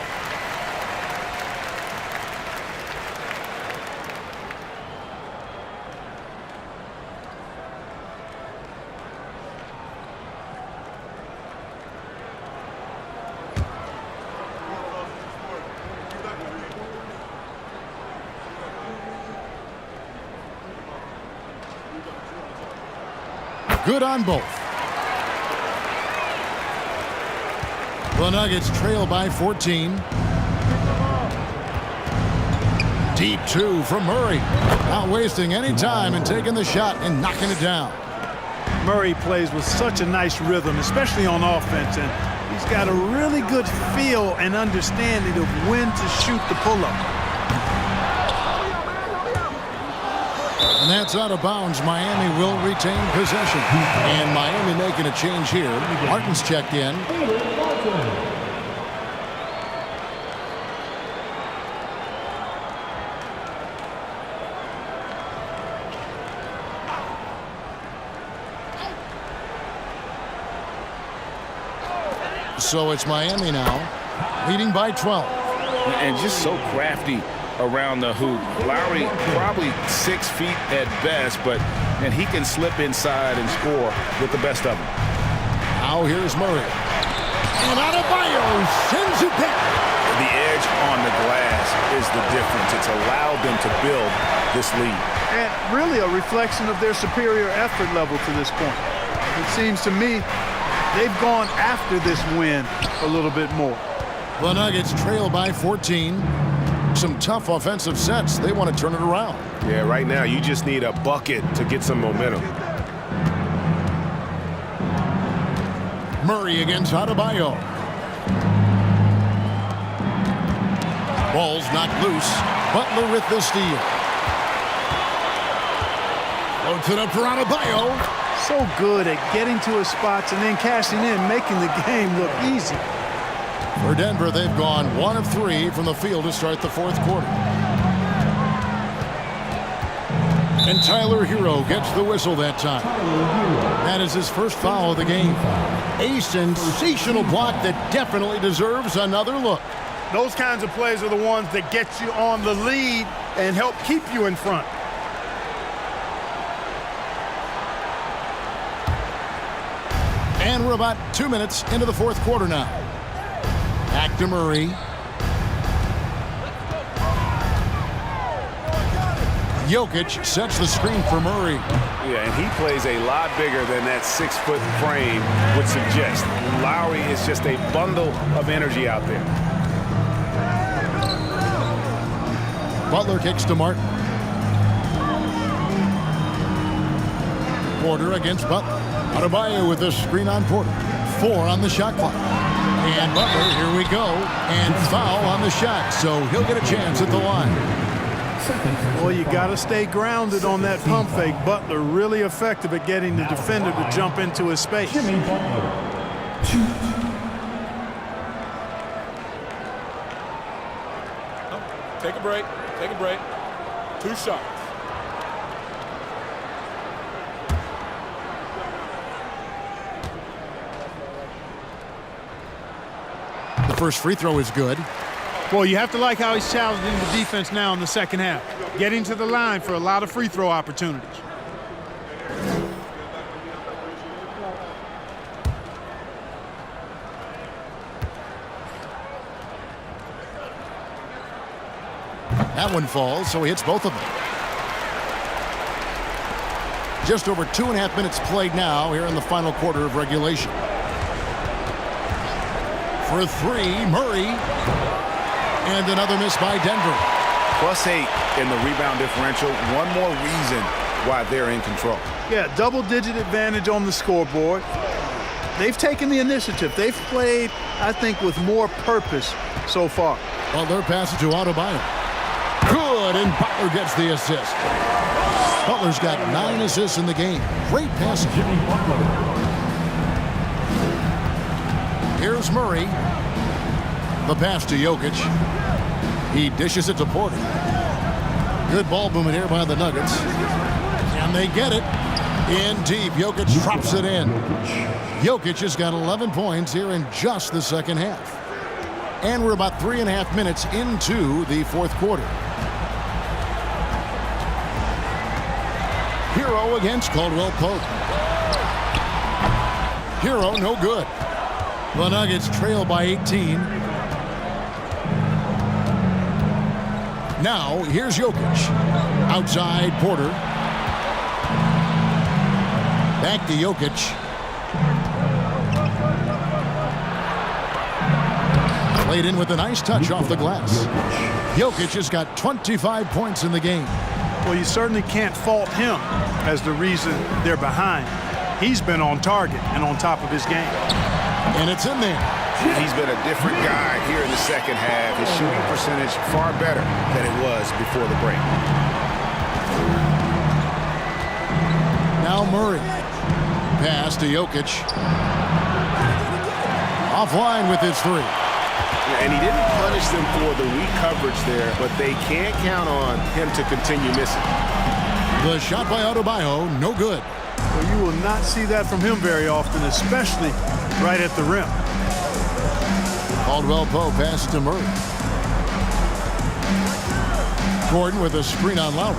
Good on both. The Nuggets trail by 14. Deep 2 from Murray. Not wasting any time and taking the shot and knocking it down. Murray plays with such a nice rhythm, especially on offense, and he's got a really good feel and understanding of when to shoot the pull-up. And that's out of bounds. Miami will retain possession. And Miami making a change here. Martin's checked in. So it's Miami now, leading by 12. And just so crafty around the hoop. Lowry probably 6 feet at best, and he can slip inside and score with the best of them. Now here's Murray. And Adebayo sends it back. The edge on the glass is the difference. It's allowed them to build this lead. And really a reflection of their superior effort level to this point. It seems to me they've gone after this win a little bit more. The Nuggets trail by 14. Some tough offensive sets. They want to turn it around. Yeah, right now you just need a bucket to get some momentum. Murray against Adebayo. Ball's knocked loose. Butler with the steal. Floats it up for Adebayo. So good at getting to his spots and then cashing in, making the game look easy. For Denver, they've gone 1 of 3 from the field to start the 4th quarter. And Tyler Hero gets the whistle that time. That is his first foul of the game. A sensational block that definitely deserves another look. Those kinds of plays are the ones that get you on the lead and help keep you in front. And we're about 2 minutes into the 4th quarter now. Back to Murray. Jokic sets the screen for Murray. Yeah, and he plays a lot bigger than that 6-foot frame would suggest. Lowry is just a bundle of energy out there. Butler kicks to Martin. Porter against Butler. Adebayo with a screen on Porter. 4 on the shot clock. And Butler, here we go. And foul on the shot, so he'll get a chance at the line. Well, you got to stay grounded on that pump fake. Butler really effective at getting the defender to jump into his space. Jimmy Butler. Take a break. Take a break. 2 shots. The first free throw is good. Well, you have to like how he's challenging the defense now in the second half. Getting to the line for a lot of free throw opportunities. That one falls, so he hits both of them. Just over 2.5 minutes played now here in the final quarter of regulation. For 3, Murray. And another miss by Denver. +8 in the rebound differential. One more reason why they're in control. Yeah, double-digit advantage on the scoreboard. They've taken the initiative. They've played, I think, with more purpose so far. Butler passes to Adebayo. Good, and Butler gets the assist. Butler's got 9 assists in the game. Great passing. Jimmy Butler. Here's Murray. The pass to Jokic. He dishes it to Porter. Good ball movement here by the Nuggets. And they get it. In deep, Jokic drops it in. Jokic has got 11 points here in just the second half. And we're about 3.5 minutes into the fourth quarter. Hero against Caldwell Pope. Hero, no good. The Nuggets trail by 18. Now, here's Jokic. Outside, Porter. Back to Jokic. Played in with a nice touch off the glass. Jokic has got 25 points in the game. Well, you certainly can't fault him as the reason they're behind. He's been on target and on top of his game. And it's in there. He's been a different guy here in the second half. His shooting percentage far better than it was before the break. Now Murray. Pass to Jokic. Offline with his 3. And he didn't punish them for the weak coverage there, but they can't count on him to continue missing. The shot by Adebayo, no good. Well, you will not see that from him very often, especially right at the rim. Caldwell Pope passes to Murray. Gordon with a screen on Lowry.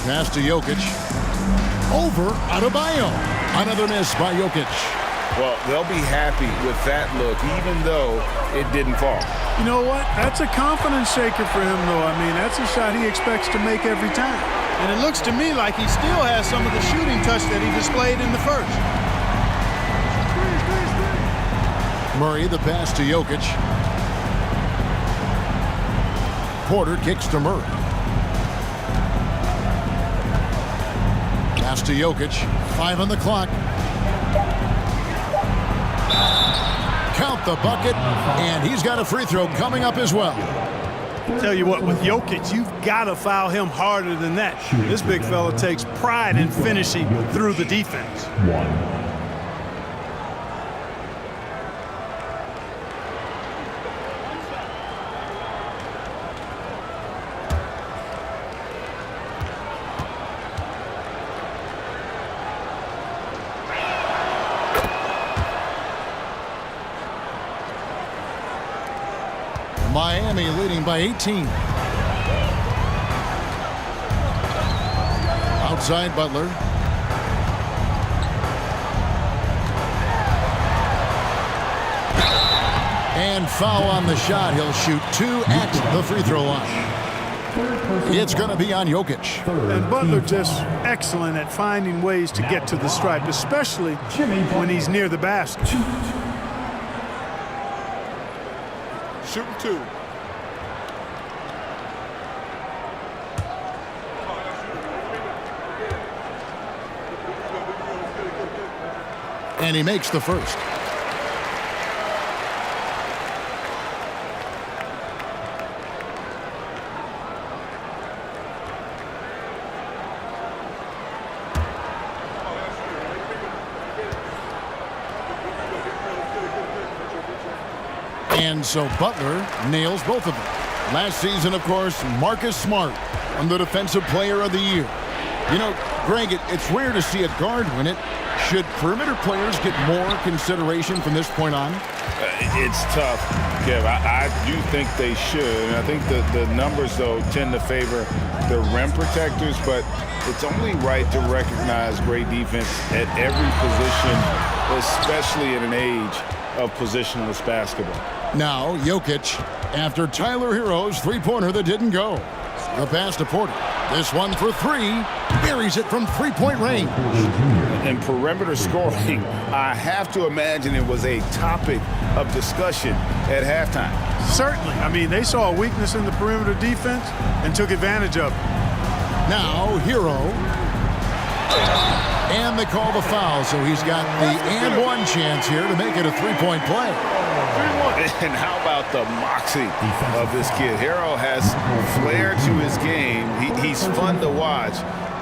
Pass to Jokic. Over Adebayo. Another miss by Jokic. Well, they'll be happy with that look, even though it didn't fall. You know what? That's a confidence shaker for him, though. I mean, that's a shot he expects to make every time. And it looks to me like he still has some of the shooting touch that he displayed in the first. Murray, the pass to Jokic. Porter kicks to Murray. Pass to Jokic. 5 on the clock. Count the bucket, and he's got a free throw coming up as well. Tell you what, with Jokic, you've got to foul him harder than that. This big fella takes pride in finishing through the defense. Miami leading by 18. Outside Butler. And foul on the shot. He'll shoot 2 at the free throw line. It's going to be on Jokic. And Butler just excellent at finding ways to get to the stripe, especially when he's near the basket. Shooting 2. And he makes the first. And so Butler nails both of them. Last season, of course, Marcus Smart won the Defensive Player of the Year. You know, Greg, it's rare to see a guard win it. Should perimeter players get more consideration from this point on? It's tough, Kev. I do think they should. And I think the numbers, though, tend to favor the rim protectors, but it's only right to recognize great defense at every position, especially in an age of positionless basketball. Now, Jokic, after Tyler Hero's three-pointer that didn't go. The pass to Porter. This one for three. Buries it from three-point range. In perimeter scoring, I have to imagine it was a topic of discussion at halftime. Certainly. I mean, they saw a weakness in the perimeter defense and took advantage of it. Now, Hero. And they call the foul, so he's got the and one chance here to make it a three-point play. And how about the moxie of this kid? Hero has flair to his game. He's fun to watch.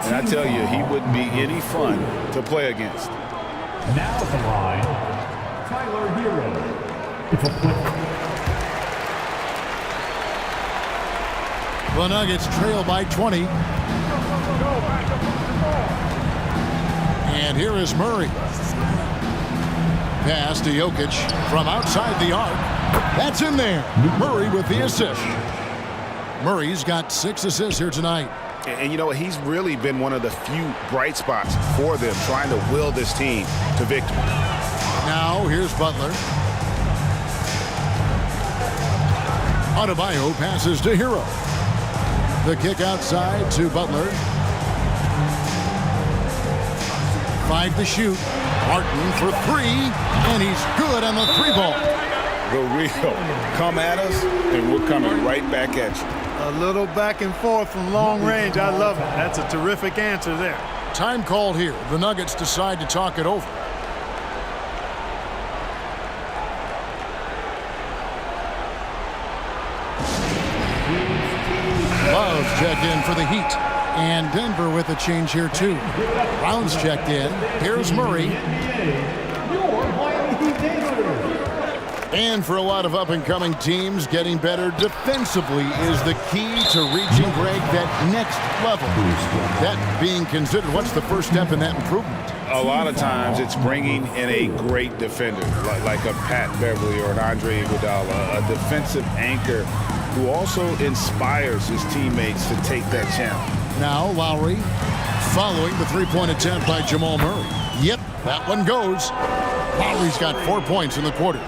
And I tell you, he wouldn't be any fun to play against. Now at the line, Tyler Hero. The Nuggets trail by 20. And here is Murray. Pass to Jokic from outside the arc. That's in there. Murray with the assist. Murray's got 6 assists here tonight. And you know, he's really been one of the few bright spots for them, trying to will this team to victory. Now, here's Butler. Adebayo passes to Hero. The kick outside to Butler. 5 to shoot. Martin for 3, and he's good on the 3-ball. The real come at us, and we're coming right back at you. A little back and forth from long range. I love it. That's a terrific answer there. Time called here. The Nuggets decide to talk it over. Love checked in for the Heat. And Denver with a change here, too. Brown's checked in. Here's Murray. And for a lot of up-and-coming teams, getting better defensively is the key to reaching, Greg, that next level. That being considered, what's the first step in that improvement? A lot of times it's bringing in a great defender, like a Pat Beverly or an Andre Iguodala, a defensive anchor who also inspires his teammates to take that challenge. Now Lowry following the three-point attempt by Jamal Murray. Yep, that one goes. Lowry's got 4 points in the quarter.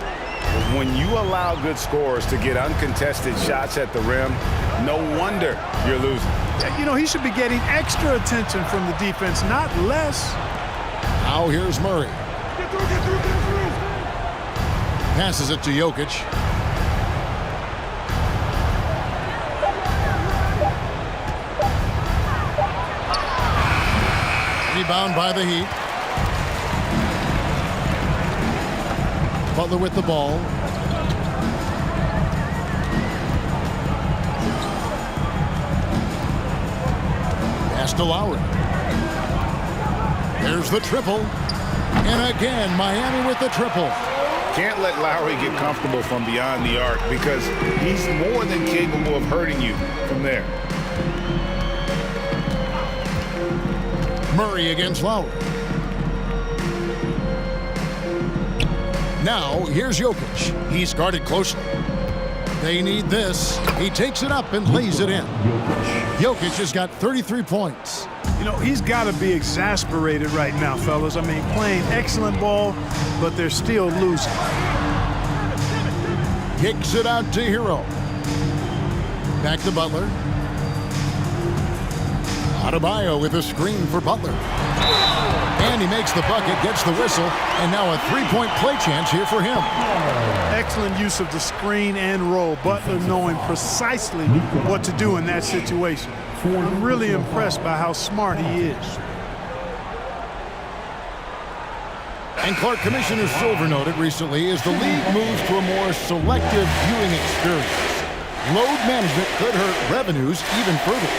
When you allow good scorers to get uncontested shots at the rim, no wonder you're losing. You know, he should be getting extra attention from the defense, not less. Now here's Murray. Passes it to Jokic. Rebound by the Heat. Butler with the ball. Pass to Lowry. There's the triple. And again, Miami with the triple. Can't let Lowry get comfortable from beyond the arc because he's more than capable of hurting you from there. Murray against Lowry. Now, here's Jokic. He's guarded closely. They need this. He takes it up and lays it in. Jokic has got 33 points. You know, he's got to be exasperated right now, fellas. I mean, playing excellent ball, but they're still losing. Kicks it out to Hero. Back to Butler. Adebayo with a screen for Butler. And he makes the bucket, gets the whistle, and now a three-point play chance here for him. Excellent use of the screen and roll. Butler knowing precisely what to do in that situation. I'm really impressed by how smart he is. And Clark, Commissioner Silver noted recently as the league moves to a more selective viewing experience, load management could hurt revenues even further.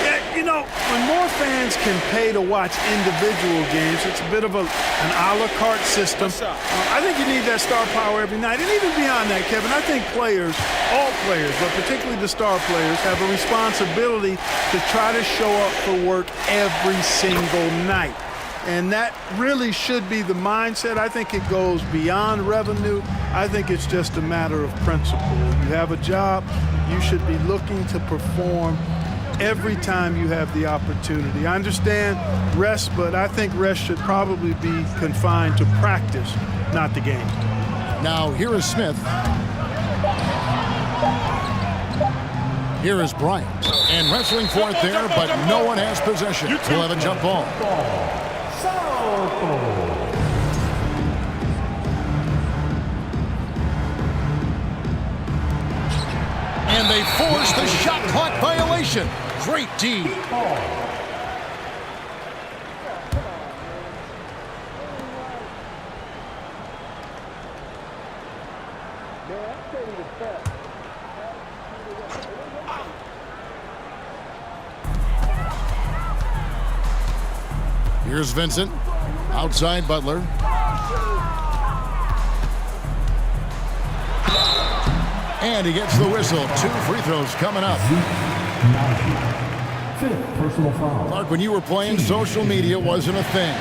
Yeah, you know, when more fans can pay to watch individual games, it's a bit of an a la carte system. I think you need that star power every night. And even beyond that, Kevin, I think players, all players, but particularly the star players, have a responsibility to try to show up for work every single night. And that really should be the mindset. I think it goes beyond revenue. I think it's just a matter of principle. You have a job, you should be looking to perform every time you have the opportunity. I understand rest, but I think rest should probably be confined to practice, not the game. Now, here is Smith. Here is Bryant. And wrestling for it there, but no one has possession. We'll have a jump ball. And they force the shot clock violation. Great D. Here's Vincent. Outside Butler. And he gets the whistle. 2 free throws coming up. Personal foul. Clark, when you were playing, social media wasn't a thing.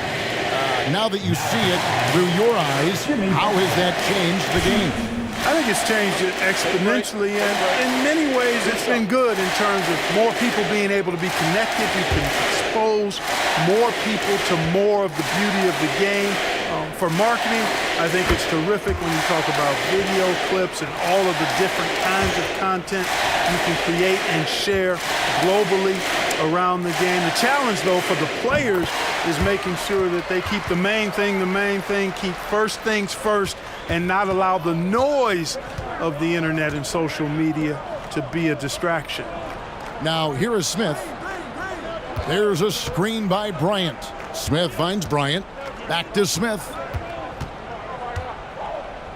Now that you see it through your eyes, how has that changed the game? I think it's changed it exponentially, and in many ways it's been good in terms of more people being able to be connected. You can expose more people to more of the beauty of the game. For marketing, I think it's terrific when you talk about video clips and all of the different kinds of content you can create and share globally around the game. The challenge, though, for the players is making sure that they keep the main thing, keep first things first, and not allow the noise of the internet and social media to be a distraction. Now, here is Smith. There's a screen by Bryant. Smith finds Bryant. Back to Smith.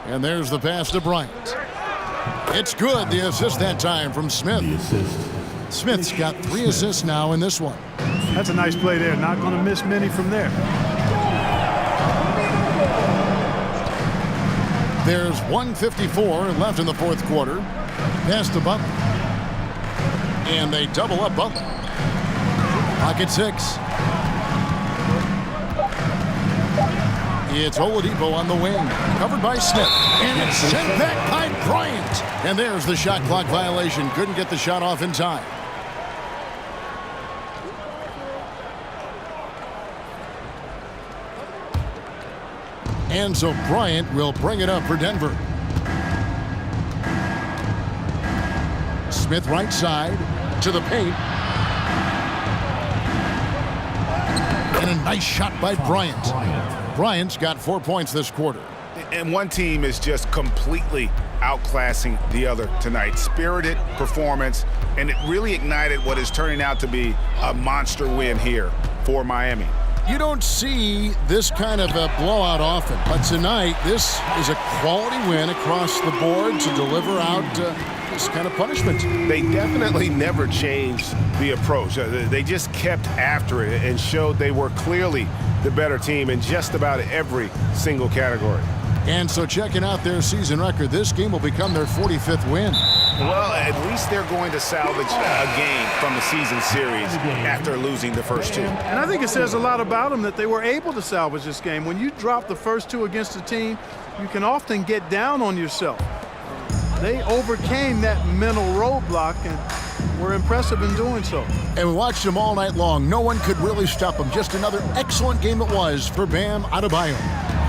And there's the pass to Bryant. It's good, the assist that time from Smith. Smith's got 3 assists now in this one. That's a nice play there. Not going to miss many from there. There's 1:54 left in the fourth quarter. Pass to Butler. And they double up Butler. Pocket 6. It's Oladipo on the wing. Covered by Smith. And it's sent back by Bryant. And there's the shot clock violation. Couldn't get the shot off in time. And so Bryant will bring it up for Denver. Smith right side to the paint. And a nice shot by Bryant. Bryant's got 4 points this quarter. And one team is just completely outclassing the other tonight. Spirited performance, and it really ignited what is turning out to be a monster win here for Miami. You don't see this kind of a blowout often, but tonight this is a quality win across the board to deliver out this kind of punishment. They definitely never changed the approach. They just kept after it and showed they were clearly the better team in just about every single category. And so checking out their season record, this game will become their 45th win. Well, at least they're going to salvage a game from the season series after losing the first 2. And I think it says a lot about them that they were able to salvage this game. When you drop the first 2 against a team, you can often get down on yourself. They overcame that mental roadblock and were impressive in doing so. And we watched them all night long. No one could really stop them. Just another excellent game it was for Bam Adebayo.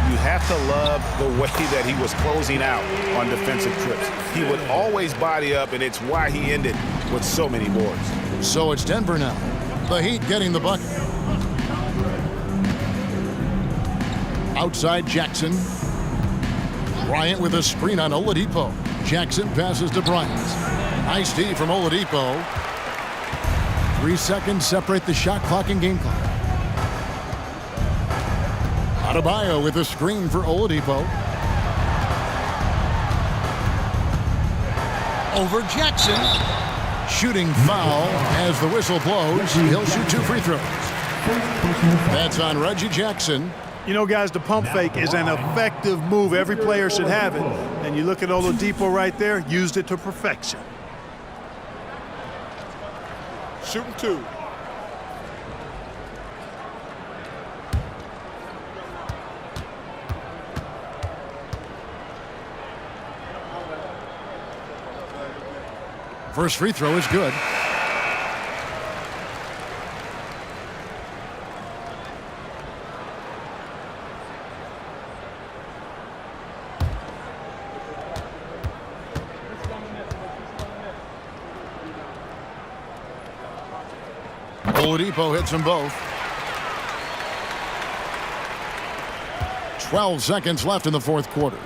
You have to love the way that he was closing out on defensive trips. He would always body up, and it's why he ended with so many boards. So it's Denver now. The Heat getting the bucket. Outside Jackson. Bryant with a screen on Oladipo. Jackson passes to Bryant. Nice D from Oladipo. 3 seconds separate the shot clock and game clock. Adebayo with a screen for Oladipo. Over Jackson. Shooting foul as the whistle blows. He'll shoot 2 free throws. That's on Reggie Jackson. You know, guys, the pump fake is an effective move. Every player should have it. And you look at Oladipo right there, used it to perfection. Shooting 2. First free throw is good. Oladipo hits them both. 12 seconds left in the fourth quarter.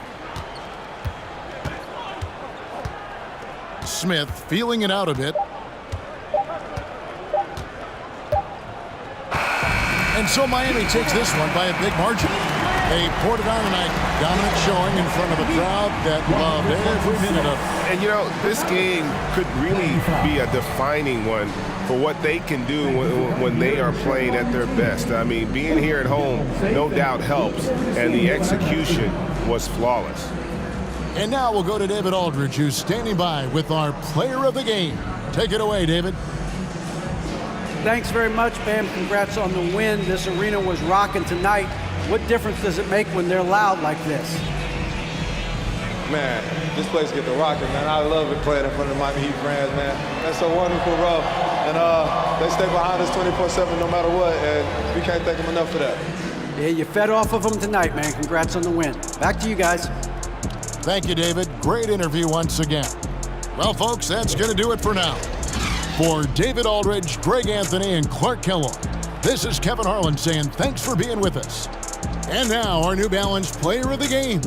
Smith feeling it out a bit. And so Miami takes this one by a big margin. They poured it on tonight. Dominant showing in front of a crowd that loved every minute of it. And, you know, this game could really be a defining one for what they can do when they are playing at their best. I mean, being here at home no doubt helps, and the execution was flawless. And now we'll go to David Aldridge, who's standing by with our player of the game. Take it away, David. Thanks very much, Bam. Congrats on the win. This arena was rocking tonight. What difference does it make when they're loud like this? Man, this place get the rocking, man. I love it playing in front of the Miami Heat fans, man. That's so wonderful, bro. And they stay behind us 24/7 no matter what, and we can't thank them enough for that. Yeah, you fed off of them tonight, man. Congrats on the win. Back to you guys. Thank you, David. Great interview once again. Well, folks, that's going to do it for now. For David Aldridge, Greg Anthony, and Clark Kellogg, this is Kevin Harlan saying thanks for being with us. And now, our New Balance player of the game,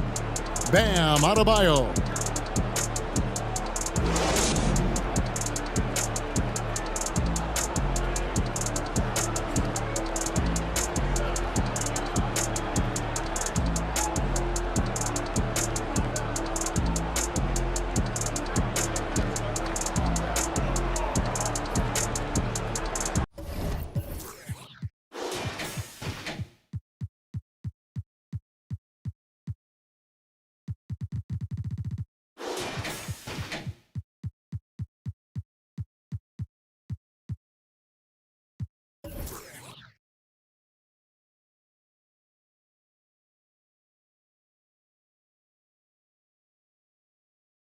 Bam Adebayo.